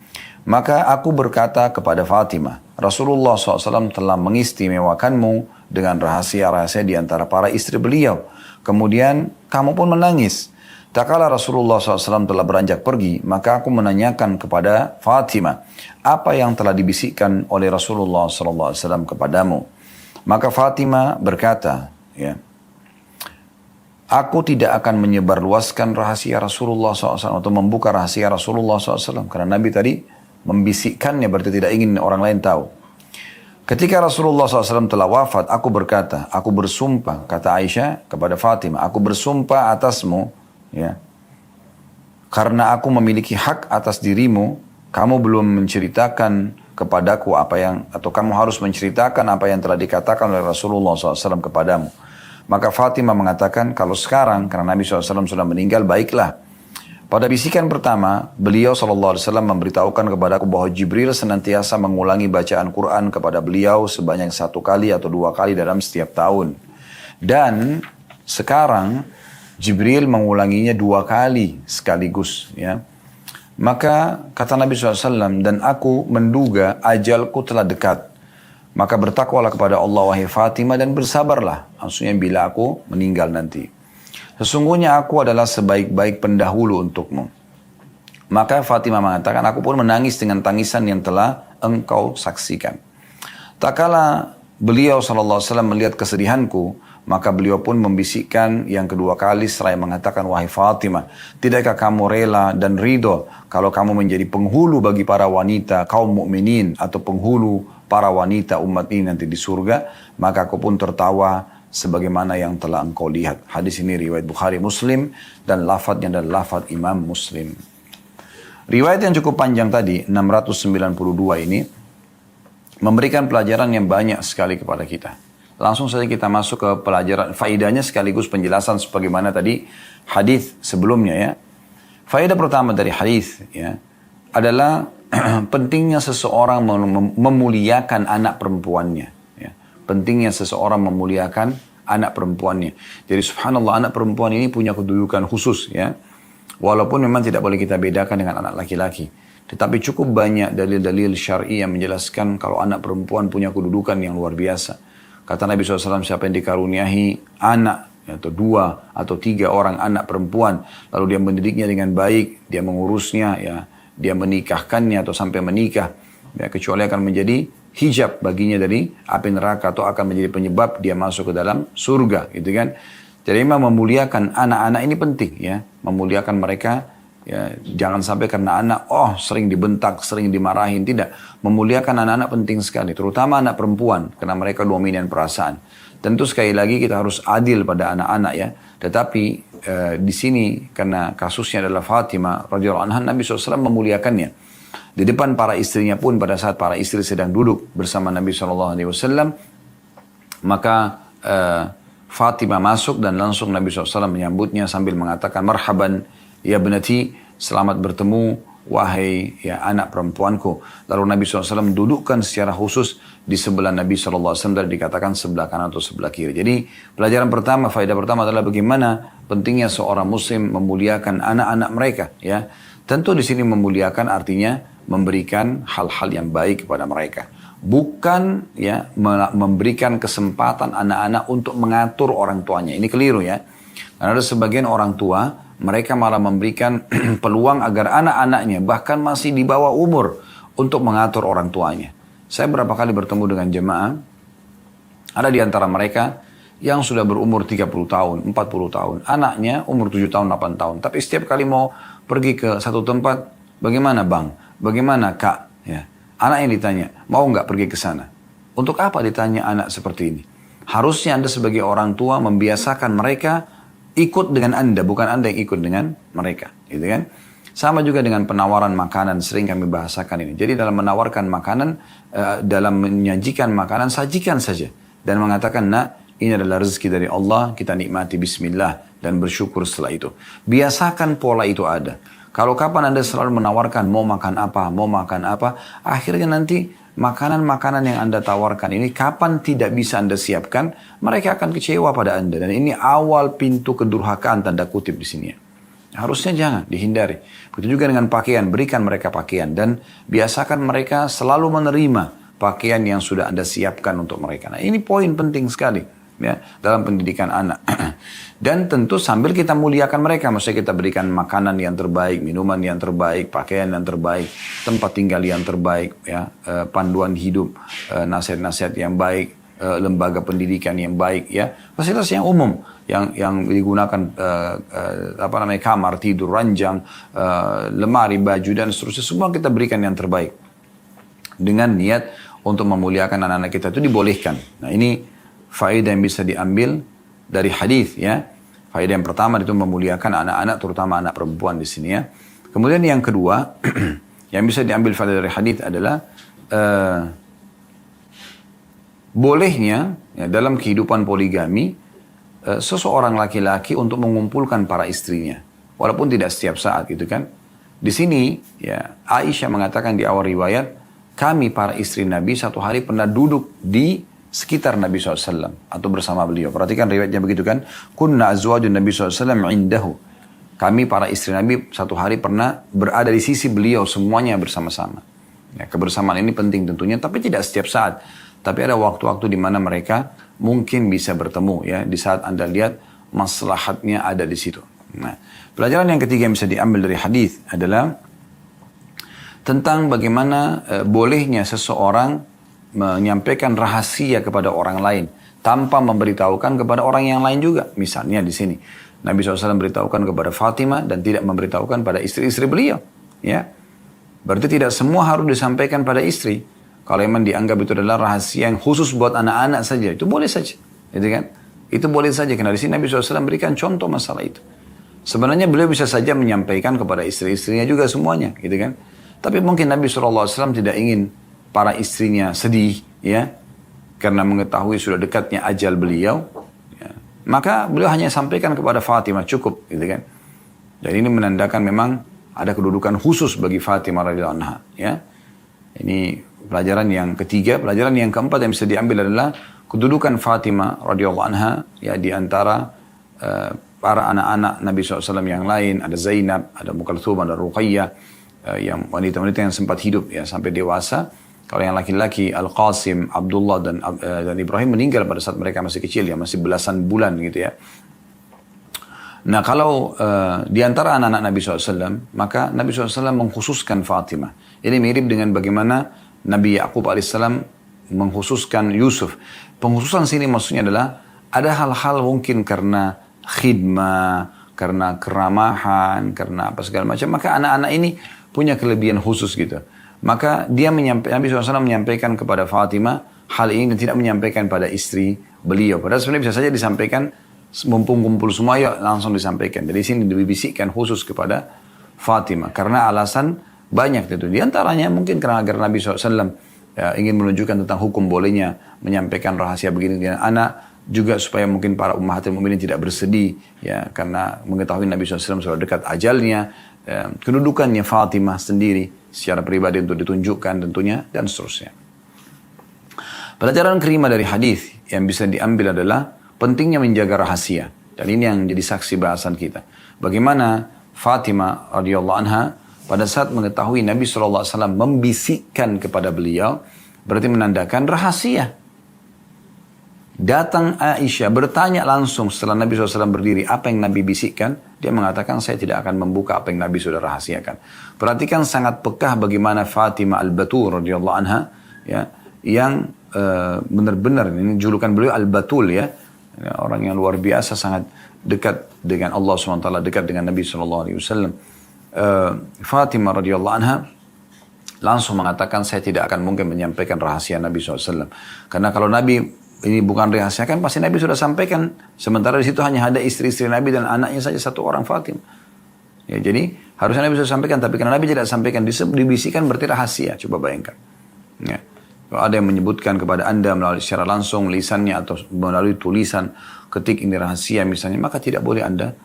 Maka aku berkata kepada Fatimah, Rasulullah SAW telah mengistimewakanmu dengan rahasia-rahasia di antara para istri beliau. Kemudian kamu pun menangis. Tak kala Rasulullah SAW telah beranjak pergi, maka aku menanyakan kepada Fatimah, apa yang telah dibisikkan oleh Rasulullah SAW kepadamu? Maka Fatimah berkata, ya, aku tidak akan menyebarluaskan rahasia Rasulullah SAW atau membuka rahasia Rasulullah SAW. Karena Nabi tadi membisikkannya berarti tidak ingin orang lain tahu. Ketika Rasulullah SAW telah wafat, aku berkata, aku bersumpah, kata Aisyah kepada Fatimah, aku bersumpah atasmu, ya, karena aku memiliki hak atas dirimu, kamu belum menceritakan kepadaku apa yang, atau kamu harus menceritakan apa yang telah dikatakan oleh Rasulullah SAW kepadamu. Maka Fatimah mengatakan, kalau sekarang, karena Nabi SAW sudah meninggal, baiklah. Pada bisikan pertama, beliau SAW memberitahukan kepadaku bahwa Jibril senantiasa mengulangi bacaan Quran kepada beliau sebanyak 1 kali atau 2 kali dalam setiap tahun. Dan sekarang, Jibril mengulanginya 2 kali sekaligus. Ya. Maka kata Nabi SAW, dan aku menduga ajalku telah dekat. Maka bertakwalah kepada Allah wahai Fatimah dan bersabarlah. Maksudnya bila aku meninggal nanti. Sesungguhnya aku adalah sebaik-baik pendahulu untukmu. Maka Fatimah mengatakan, aku pun menangis dengan tangisan yang telah engkau saksikan. Tak kala beliau SAW melihat kesedihanku, maka beliau pun membisikkan yang kedua kali seraya mengatakan, wahai Fatimah, tidakkah kamu rela dan ridho kalau kamu menjadi penghulu bagi para wanita kaum mukminin atau penghulu para wanita umat ini nanti di surga? Maka aku pun tertawa sebagaimana yang telah engkau lihat. Hadis ini riwayat Bukhari Muslim dan lafadznya adalah lafadz Imam Muslim. Riwayat yang cukup panjang tadi, 692 ini, memberikan pelajaran yang banyak sekali kepada kita. Langsung saja kita masuk ke pelajaran, faidahnya sekaligus penjelasan sebagaimana tadi hadis sebelumnya ya. Faedah pertama dari hadis ya adalah pentingnya seseorang memuliakan anak perempuannya. Pentingnya seseorang memuliakan anak perempuannya. Jadi subhanallah, anak perempuan ini punya kedudukan khusus ya. Walaupun memang tidak boleh kita bedakan dengan anak laki-laki. Tetapi cukup banyak dalil-dalil syar'i yang menjelaskan kalau anak perempuan punya kedudukan yang luar biasa. Kata Nabi SAW, siapa yang dikaruniahi anak, atau 2 atau 3 orang anak perempuan, lalu dia mendidiknya dengan baik, dia mengurusnya, ya, dia menikahkannya atau sampai menikah, ya, kecuali akan menjadi hijab baginya dari api neraka atau akan menjadi penyebab dia masuk ke dalam surga, gitu kan. Jadi memang memuliakan anak-anak ini penting ya, memuliakan mereka ya, jangan sampai karena anak sering dibentak, sering dimarahin, tidak. Memuliakan anak-anak penting sekali, terutama anak perempuan karena mereka dominan perasaan. Tentu sekali lagi kita harus adil pada anak-anak ya. Tetapi di sini karena kasusnya adalah Fatimah radhiyallahu anha, Nabi SAW memuliakannya. Di depan para istrinya pun pada saat para istri sedang duduk bersama Nabi SAW, maka Fatimah masuk dan langsung Nabi SAW menyambutnya sambil mengatakan, marhaban ya benati, selamat bertemu wahai ya anak perempuanku. Lalu Nabi SAW dudukkan secara khusus di sebelah Nabi SAW dan dikatakan sebelah kanan atau sebelah kiri. Jadi pelajaran pertama, faedah pertama adalah bagaimana pentingnya seorang muslim memuliakan anak-anak mereka ya. Tentu di sini memuliakan artinya memberikan hal-hal yang baik kepada mereka. Bukan ya memberikan kesempatan anak-anak untuk mengatur orang tuanya. Ini keliru ya. Karena ada sebagian orang tua, mereka malah memberikan peluang agar anak-anaknya bahkan masih di bawah umur untuk mengatur orang tuanya. Saya berapa kali bertemu dengan jemaah, ada di antara mereka yang sudah berumur 30 tahun, 40 tahun. Anaknya umur 7 tahun, 8 tahun. Tapi setiap kali mau pergi ke satu tempat, bagaimana bang? Bagaimana kak? Ya. Anak yang ditanya, mau nggak pergi ke sana? Untuk apa ditanya anak seperti ini? Harusnya Anda sebagai orang tua membiasakan mereka ikut dengan Anda, bukan Anda yang ikut dengan mereka. Gitu kan? Sama juga dengan penawaran makanan, sering kami bahasakan ini. Jadi dalam menawarkan makanan, dalam menyajikan makanan, sajikan saja. Dan mengatakan, nah ini adalah rezeki dari Allah, kita nikmati bismillah dan bersyukur setelah itu. Biasakan pola itu ada. Kalau kapan Anda selalu menawarkan mau makan apa, akhirnya nanti makanan-makanan yang Anda tawarkan ini kapan tidak bisa Anda siapkan, mereka akan kecewa pada Anda. Dan ini awal pintu kedurhakaan tanda kutip di sini. Harusnya jangan, dihindari. Begitu juga dengan pakaian, berikan mereka pakaian. Dan biasakan mereka selalu menerima pakaian yang sudah Anda siapkan untuk mereka. Nah ini poin penting sekali ya dalam pendidikan anak. Dan tentu sambil kita muliakan mereka. Maksudnya kita berikan makanan yang terbaik, minuman yang terbaik, pakaian yang terbaik, tempat tinggal yang terbaik, ya, panduan hidup, nasihat-nasihat yang baik, lembaga pendidikan yang baik, ya, fasilitas yang umum yang digunakan kamar tidur, ranjang, lemari, baju dan seterusnya, semua kita berikan yang terbaik dengan niat untuk memuliakan anak-anak kita. Itu dibolehkan. Nah ini faedah yang bisa diambil dari hadis, ya. Faedah yang pertama itu memuliakan anak-anak, terutama anak perempuan di sini, ya. Kemudian yang kedua yang bisa diambil faedah dari hadis adalah bolehnya ya, dalam kehidupan poligami seseorang laki-laki untuk mengumpulkan para istrinya, walaupun tidak setiap saat, gitu kan. Di sini ya Aisyah mengatakan di awal riwayat, kami para istri Nabi satu hari pernah duduk di sekitar Nabi SAW atau bersama beliau. Perhatikan riwayatnya begitu kan. Kunna azwajun Nabi SAW indahu. Kami para istri Nabi satu hari pernah berada di sisi beliau semuanya bersama-sama. Ya, kebersamaan ini penting tentunya, tapi tidak setiap saat. Tapi ada waktu-waktu di mana mereka mungkin bisa bertemu, ya, di saat Anda lihat maslahatnya ada di situ. Nah, pelajaran yang ketiga yang bisa diambil dari hadis adalah tentang bagaimana bolehnya seseorang menyampaikan rahasia kepada orang lain tanpa memberitahukan kepada orang yang lain juga. Misalnya di sini Nabi SAW beritahukan kepada Fatimah dan tidak memberitahukan pada istri-istri beliau, ya. Berarti tidak semua harus disampaikan pada istri. Kalau memang dianggap itu adalah rahasia yang khusus buat anak-anak saja, itu boleh saja, gitu kan? Itu boleh saja, karena di sini Nabi SAW berikan contoh masalah itu. Sebenarnya beliau bisa saja menyampaikan kepada istri-istrinya juga semuanya, gitu kan? Tapi mungkin Nabi SAW tidak ingin para istrinya sedih, ya, karena mengetahui sudah dekatnya ajal beliau, ya. Maka beliau hanya sampaikan kepada Fatimah, cukup, gitu kan? Dan ini menandakan memang ada kedudukan khusus bagi Fatimah radhiyallahu anha, ya. Ini pelajaran yang ketiga. Pelajaran yang keempat yang bisa diambil adalah kedudukan Fatimah radhiyallahu anha, ya, di antara para anak-anak Nabi SAW yang lain. Ada Zainab, ada Ummu Kalthum, ada Ruqayyah, yang wanita-wanita yang sempat hidup, ya, sampai dewasa. Kalau yang laki-laki Al-Qasim, Abdullah dan Ibrahim meninggal pada saat mereka masih kecil, ya, masih belasan bulan gitu, ya. Nah kalau di antara anak-anak Nabi SAW, maka Nabi SAW mengkhususkan Fatimah. Ini mirip dengan bagaimana Nabi Yaqub alaihissalam mengkhususkan Yusuf. Pengkhususan sini maksudnya adalah ada hal-hal mungkin karena khidmah, karena keramahan, karena apa segala macam. Maka anak-anak ini punya kelebihan khusus gitu. Maka Nabi SAW menyampaikan kepada Fatimah hal ini dan tidak menyampaikan pada istri beliau. Padahal sebenarnya bisa saja disampaikan mumpung kumpul semua, ya, langsung disampaikan. Dari sini dibisikkan khusus kepada Fatimah karena alasan banyak itu. Di antaranya mungkin karena agar Nabi SAW ya, ingin menunjukkan tentang hukum bolehnya menyampaikan rahasia begini dengan anak, juga supaya mungkin para ummahatil mukminin tidak bersedih, ya, karena mengetahui Nabi SAW sudah dekat ajalnya, ya, kedudukannya Fatimah sendiri secara pribadi untuk ditunjukkan tentunya, dan seterusnya. Pelajaran kelima dari hadis yang bisa diambil adalah pentingnya menjaga rahasia, dan ini yang jadi saksi bahasan kita. Bagaimana Fatimah radhiyallahu anha pada saat mengetahui Nabi SAW membisikkan kepada beliau, berarti menandakan rahasia. Datang Aisyah bertanya langsung setelah Nabi SAW berdiri, apa yang Nabi bisikkan? Dia mengatakan, saya tidak akan membuka apa yang Nabi sudah rahasiakan. Perhatikan sangat pekah bagaimana Fatimah Al-Batul radhiyallahu anha, ya, yang benar-benar, ini julukan beliau Al-Batul, ya, orang yang luar biasa, sangat dekat dengan Allah SWT, dekat dengan Nabi SAW. Fatimah radhiyallahu anha langsung mengatakan, saya tidak akan mungkin menyampaikan rahasia Nabi SAW. Karena kalau Nabi ini bukan rahasia kan pasti Nabi sudah sampaikan. Sementara di situ hanya ada istri-istri Nabi dan anaknya saja satu orang, Fatimah. Ya, jadi harusnya Nabi bisa sampaikan, tapi karena Nabi tidak sampaikan, dibisikkan berarti rahasia. Coba bayangkan. Ya. Kalau ada yang menyebutkan kepada Anda melalui secara langsung lisannya atau melalui tulisan, ketik ini rahasia misalnya, maka tidak boleh Anda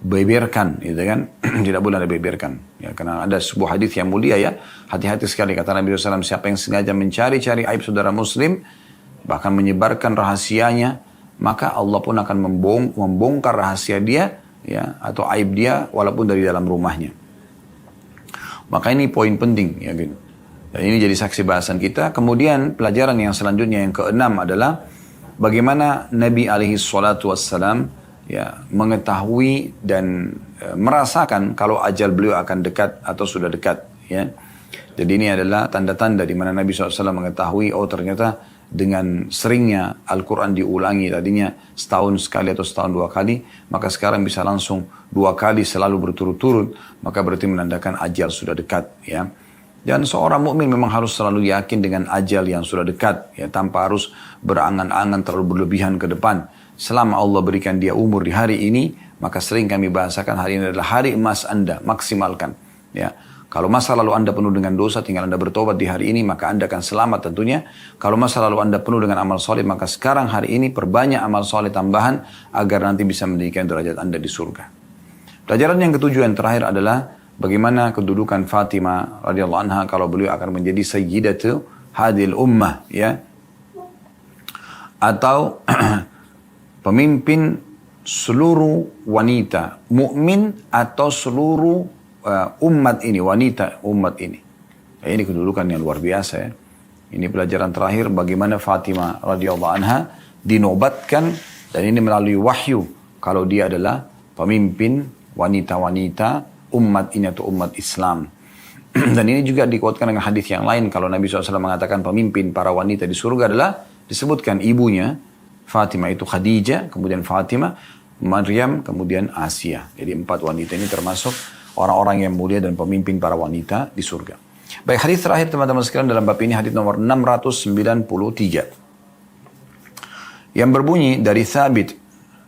beberkan, gitu kan? Tidak boleh Anda beberkan. Ya, karena ada sebuah hadis yang mulia ya, hati-hati sekali kata Nabi SAW, siapa yang sengaja mencari-cari aib saudara muslim, bahkan menyebarkan rahasianya, maka Allah pun akan membongkar rahasia dia, ya, atau aib dia, walaupun dari dalam rumahnya. Maka ini poin penting, ya gitu. Dan ini jadi saksi bahasan kita. Kemudian pelajaran yang selanjutnya yang keenam adalah bagaimana Nabi SAW ya mengetahui dan merasakan kalau ajal beliau akan dekat atau sudah dekat. Ya. Jadi ini adalah tanda-tanda di mana Nabi SAW mengetahui, oh ternyata dengan seringnya Al-Quran diulangi, tadinya setahun sekali atau setahun 2 kali, maka sekarang bisa langsung 2 kali selalu berturut-turut, maka berarti menandakan ajal sudah dekat. Ya. Dan seorang mukmin memang harus selalu yakin dengan ajal yang sudah dekat, ya, tanpa harus berangan-angan terlalu berlebihan ke depan. Selama Allah berikan dia umur di hari ini, maka sering kami bahasakan hari ini adalah hari emas Anda, maksimalkan. Ya. Kalau masa lalu Anda penuh dengan dosa, tinggal Anda bertobat di hari ini, maka Anda akan selamat tentunya. Kalau masa lalu Anda penuh dengan amal soleh, maka sekarang hari ini perbanyak amal soleh tambahan, agar nanti bisa meninggikan derajat Anda di surga. Pelajaran yang ketujuh yang terakhir adalah bagaimana kedudukan Fatimah radhiyallahu anha kalau beliau akan menjadi sayyidatu hadil ummah, ya, atau pemimpin seluruh wanita mukmin atau seluruh umat ini, wanita umat ini. Ya, ini kedudukan yang luar biasa ya. Ini pelajaran terakhir bagaimana Fatimah radhiyallahu anha dinobatkan, dan ini melalui wahyu kalau dia adalah pemimpin wanita-wanita umat ini atau umat Islam. Dan ini juga dikuatkan dengan hadis yang lain. Kalau Nabi SAW mengatakan pemimpin para wanita di surga adalah disebutkan ibunya Fatimah itu Khadijah, kemudian Fatimah, Maryam, kemudian Asia. Jadi 4 wanita ini termasuk orang-orang yang mulia dan pemimpin para wanita di surga. Baik, hadis terakhir teman-teman sekalian dalam bab ini, hadis nomor 693. Yang berbunyi dari Thabit,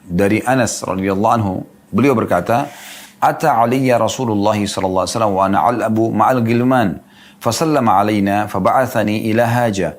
dari Anas radhiyallahu anhu, beliau berkata, Ata aliyya Rasulullah sallallahu alaihi wasallam wa ana al'abu ma'al gilman fasallama alaina faba'athani ila haja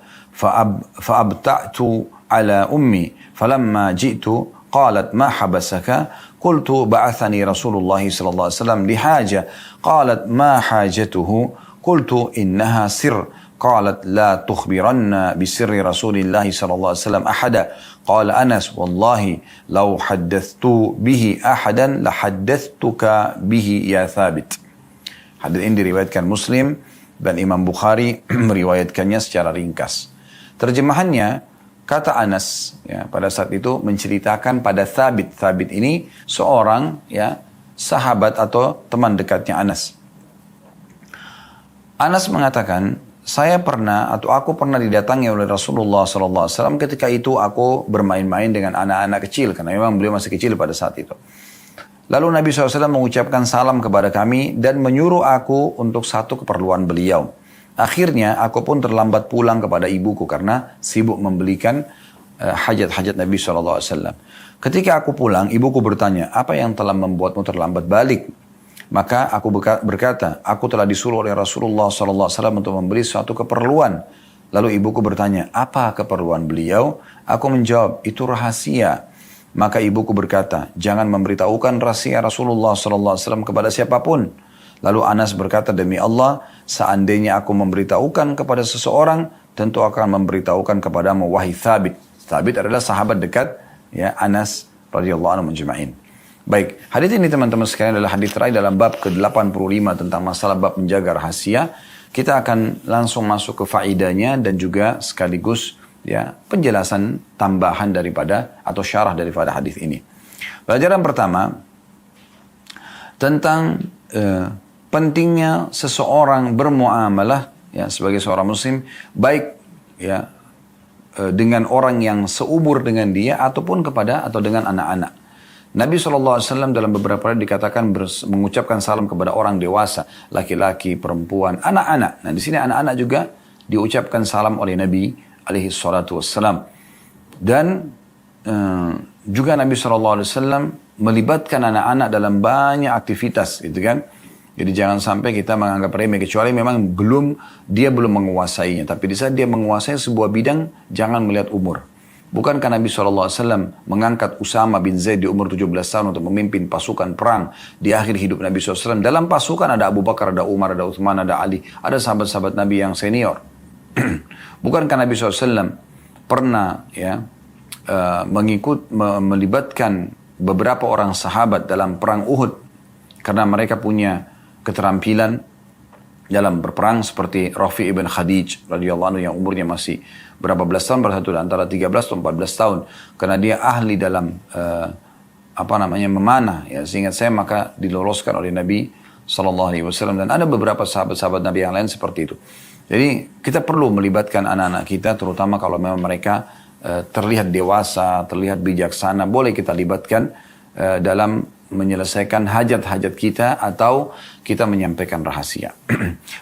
fa'abta'tu ala ummi falamma ji'tu qalat ma habasaka qultu ba'athani Rasulullah sallallahu alaihi wasallam li haja qalat ma hajatuhu qultu innaha sir qalat la tukhbiranna bi sirri Rasulillah sallallahu alaihi wasallam ahada. Qala Anas, wallahi, lau haddathtu bihi ahadan, la haddathtuka bihi ya Thabit. Hadis ini diriwayatkan Muslim dan Imam Bukhari meriwayatkannya secara ringkas. Terjemahannya, kata Anas, ya, pada saat itu menceritakan pada Thabit. Thabit ini seorang, ya, sahabat atau teman dekatnya Anas. Anas mengatakan, aku pernah didatangi oleh Rasulullah SAW ketika itu aku bermain-main dengan anak-anak kecil, karena memang beliau masih kecil pada saat itu. Lalu Nabi SAW mengucapkan salam kepada kami dan menyuruh aku untuk satu keperluan beliau. Akhirnya aku pun terlambat pulang kepada ibuku karena sibuk membelikan hajat-hajat Nabi SAW. Ketika aku pulang, ibuku bertanya, apa yang telah membuatmu terlambat balik? Maka aku berkata, aku telah disuruh oleh Rasulullah SAW untuk membeli suatu keperluan. Lalu ibuku bertanya, apa keperluan beliau? Aku menjawab, itu rahasia. Maka ibuku berkata, jangan memberitahukan rahasia Rasulullah SAW kepada siapapun. Lalu Anas berkata, demi Allah, seandainya aku memberitahukan kepada seseorang, tentu akan memberitahukan kepadamu, wahai Thabit. Thabit adalah sahabat dekat, ya, Anas radhiyallahu anhu majma'in. Baik, hadis ini teman-teman sekalian adalah hadis terakhir dalam bab ke-85 tentang masalah bab menjaga rahasia. Kita akan langsung masuk ke faidahnya dan juga sekaligus, ya, penjelasan tambahan daripada atau syarah daripada hadis ini. Pelajaran pertama tentang pentingnya seseorang bermuamalah, ya, sebagai seorang muslim baik, ya, dengan orang yang seumur dengan dia ataupun atau dengan anak-anak. Nabi SAW dalam beberapa kali dikatakan mengucapkan salam kepada orang dewasa, laki-laki, perempuan, anak-anak. Nah, di sini anak-anak juga diucapkan salam oleh Nabi SAW. Dan juga Nabi SAW melibatkan anak-anak dalam banyak aktivitas gitu kan. Jadi jangan sampai kita menganggap remeh, kecuali memang dia belum menguasainya. Tapi di saat dia menguasai sebuah bidang, jangan melihat umur. Bukankah Nabi SAW mengangkat Usama bin Zaid di umur 17 tahun untuk memimpin pasukan perang di akhir hidup Nabi SAW. Dalam pasukan ada Abu Bakar, ada Umar, ada Uthman, ada Ali, ada sahabat-sahabat Nabi yang senior. Bukankah Nabi SAW pernah melibatkan beberapa orang sahabat dalam perang Uhud karena mereka punya keterampilan dalam berperang, seperti Rafi ibn Khadij radhiyallahu anhu yang umurnya masih berapa belas tahun, antara 13 atau 14 tahun, karena dia ahli dalam memanah, ya, seingat saya, maka diloloskan oleh Nabi SAW. Dan ada beberapa sahabat-sahabat Nabi yang lain seperti itu. Jadi kita perlu melibatkan anak-anak kita, terutama kalau memang mereka terlihat dewasa, terlihat bijaksana, boleh kita libatkan dalam menyelesaikan hajat-hajat kita atau kita menyampaikan rahasia.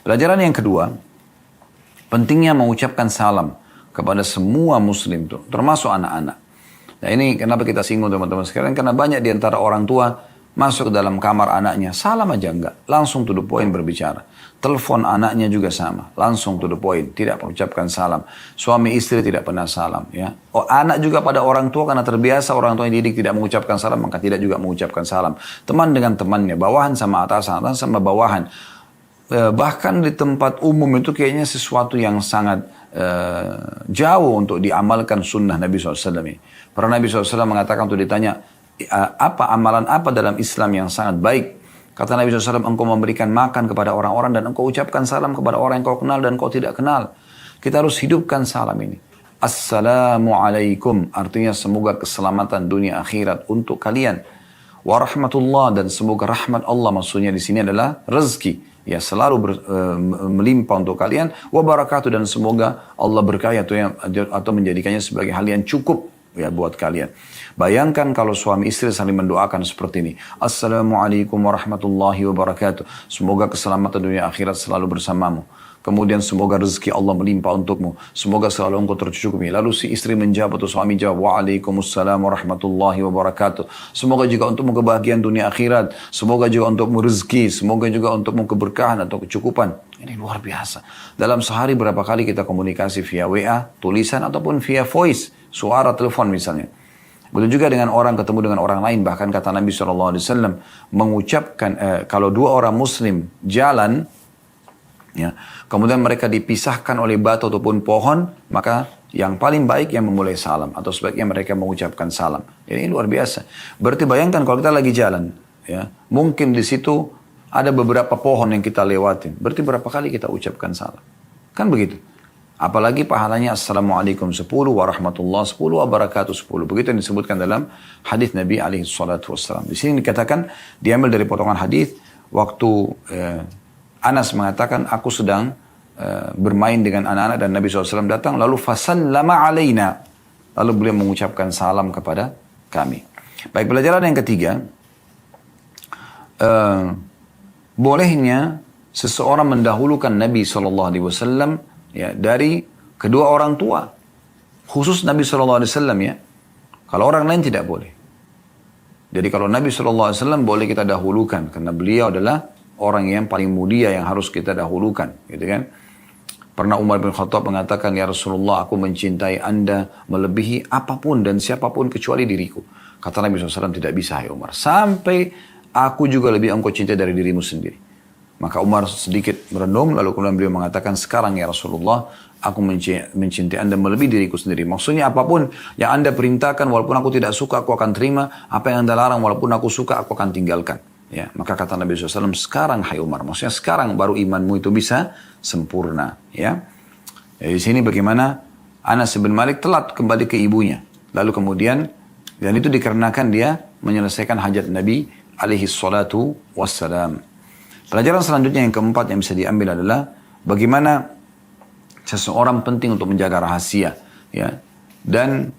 Pelajaran yang kedua, pentingnya mengucapkan salam kepada semua muslim, termasuk anak-anak. Nah ini kenapa kita singgung teman-teman sekalian, karena banyak di antara orang tua masuk ke dalam kamar anaknya, salam aja enggak, langsung to the point berbicara. Telepon anaknya juga sama, langsung to the point, tidak mengucapkan salam. Suami istri tidak pernah salam, ya. Oh, anak juga pada orang tua, karena terbiasa orang tua yang didik tidak mengucapkan salam, maka tidak juga mengucapkan salam. Teman dengan temannya, bawahan sama atasan, atasan sama bawahan. Bahkan di tempat umum itu kayaknya sesuatu yang sangat jauh untuk diamalkan sunnah Nabi SAW. Pernah Nabi SAW mengatakan, untuk ditanya, amalan apa dalam Islam yang sangat baik? Kata Nabi SAW, engkau memberikan makan kepada orang-orang dan engkau ucapkan salam kepada orang yang kau kenal dan kau tidak kenal. Kita harus hidupkan salam ini. Assalamualaikum, artinya semoga keselamatan dunia akhirat untuk kalian. Warahmatullah, dan semoga rahmat Allah, maksudnya di sini adalah rezeki, ya, selalu melimpah untuk kalian. Wabarakatuh, dan semoga Allah berkahi atau menjadikannya sebagai hal yang cukup, ya, buat kalian. Bayangkan kalau suami istri saling mendoakan seperti ini. Assalamualaikum warahmatullahi wabarakatuh. Semoga keselamatan dunia akhirat selalu bersamamu. Kemudian semoga rezeki Allah melimpah untukmu. Semoga selalu engkau tercukupi. Lalu si istri menjawab atau suami jawab, Waalaikumsalam warahmatullahi wabarakatuh. Semoga juga untukmu kebahagiaan dunia akhirat. Semoga juga untukmu rezeki. Semoga juga untukmu keberkahan atau kecukupan. Ini luar biasa. Dalam sehari berapa kali kita komunikasi via WA, tulisan ataupun via voice, suara, telepon misalnya. Begitu juga dengan orang ketemu dengan orang lain. Bahkan kata Nabi SAW mengucapkan, kalau dua orang muslim jalan, ya, kemudian mereka dipisahkan oleh batu ataupun pohon, maka yang paling baik yang memulai salam, atau sebaiknya mereka mengucapkan salam. Ini luar biasa. Berarti bayangkan kalau kita lagi jalan, ya, mungkin di situ ada beberapa pohon yang kita lewatin. Berarti berapa kali kita ucapkan salam? Kan begitu. Apalagi pahalanya Assalamualaikum 10, warahmatullah 10, wabarakatuh 10. Begitu yang disebutkan dalam hadis Nabi SAW. Di sini dikatakan, diambil dari potongan hadis, waktu Anas mengatakan, aku sedang bermain dengan anak-anak dan Nabi SAW datang, lalu fasallama alaina. Lalu beliau mengucapkan salam kepada kami. Baik, pelajaran yang ketiga, bolehnya seseorang mendahulukan Nabi SAW, ya, dari kedua orang tua, khusus Nabi SAW, ya. Kalau orang lain tidak boleh. Jadi kalau Nabi SAW boleh kita dahulukan, karena beliau adalah orang yang paling mulia yang harus kita dahulukan, gitu kan. Pernah Umar bin Khattab mengatakan, ya Rasulullah, aku mencintai anda melebihi apapun dan siapapun kecuali diriku. Kata Nabi SAW, tidak bisa ya Umar, sampai aku juga lebih engkau cintai dari dirimu sendiri. Maka Umar sedikit merenung, lalu kemudian beliau mengatakan, sekarang ya Rasulullah, aku mencintai anda melebihi diriku sendiri. Maksudnya apapun yang anda perintahkan, walaupun aku tidak suka, aku akan terima. Apa yang anda larang, walaupun aku suka, aku akan tinggalkan. Ya, maka kata Nabi SAW, sekarang hai Umar. Maksudnya sekarang baru imanmu itu bisa sempurna. Ya. Jadi di sini bagaimana Anas bin Malik telat kembali ke ibunya. Lalu kemudian, dan itu dikarenakan dia menyelesaikan hajat Nabi alaihi salatu wassalam. Pelajaran selanjutnya yang keempat yang bisa diambil adalah bagaimana seseorang penting untuk menjaga rahasia, ya. Dan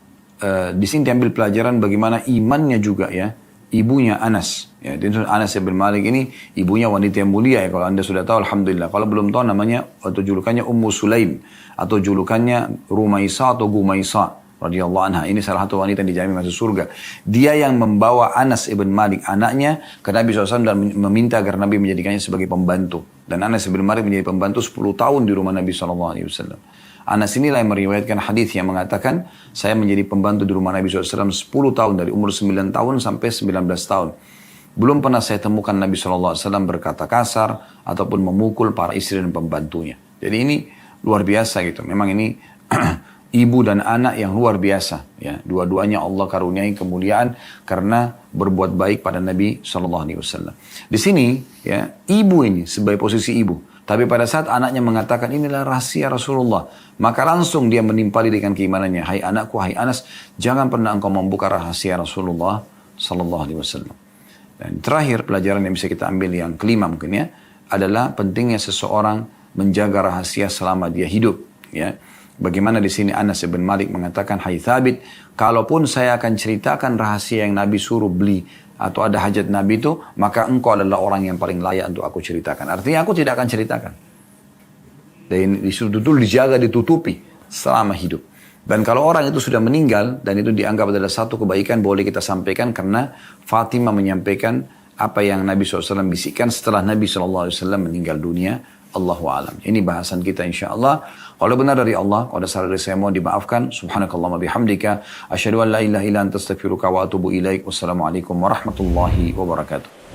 di sini diambil pelajaran bagaimana imannya juga, ya. Ibunya Anas, ya. Anas bin Malik ini ibunya wanita yang mulia, ya. Kalau anda sudah tahu, alhamdulillah. Kalau belum tahu, namanya atau julukannya Ummu Sulaim atau julukannya Rumaisa atau Gumaisa, radhiyallahu anha. Ini salah satu wanita yang dijamin masuk surga. Dia yang membawa Anas ibn Malik anaknya ke Nabi SAW dan meminta agar Nabi menjadikannya sebagai pembantu. Dan Anas ibn Malik menjadi pembantu 10 tahun di rumah Nabi SAW. Anas inilah yang meriwayatkan hadis yang mengatakan, saya menjadi pembantu di rumah Nabi SAW 10 tahun, dari umur 9 tahun sampai 19 tahun. Belum pernah saya temukan Nabi SAW berkata kasar ataupun memukul para istri dan pembantunya. Jadi ini luar biasa gitu. Memang ini ibu dan anak yang luar biasa. Ya, dua-duanya Allah karuniai kemuliaan karena berbuat baik pada Nabi SAW. Di sini, ya, ibu ini sebagai posisi ibu. Tapi pada saat anaknya mengatakan inilah rahasia Rasulullah, maka langsung dia menimpali dengan keimanannya. Hai anakku, hai Anas, jangan pernah engkau membuka rahasia Rasulullah SAW. Dan terakhir pelajaran yang bisa kita ambil yang kelima mungkin ya, adalah pentingnya seseorang menjaga rahasia selama dia hidup. Ya, bagaimana di sini Anas bin Malik mengatakan, hai Thabit, kalaupun saya akan ceritakan rahasia yang Nabi suruh beli atau ada hajat Nabi itu, maka engkau adalah orang yang paling layak untuk aku ceritakan. Artinya aku tidak akan ceritakan. Dan disuruh betul dijaga, ditutupi selama hidup. Dan kalau orang itu sudah meninggal, dan itu dianggap adalah satu kebaikan, boleh kita sampaikan karena Fatimah menyampaikan apa yang Nabi SAW bisikkan setelah Nabi SAW meninggal dunia. Allahu a'lam. Ini bahasan kita insyaAllah. Kalau benar dari Allah, kalau ada salah dari saya mohon dimaafkan. Subhanakallahumma bihamdika. Asyhadu an la ilaha illa anta astaghfiruka wa atubu ilaik. Wassalamualaikum warahmatullahi wabarakatuh.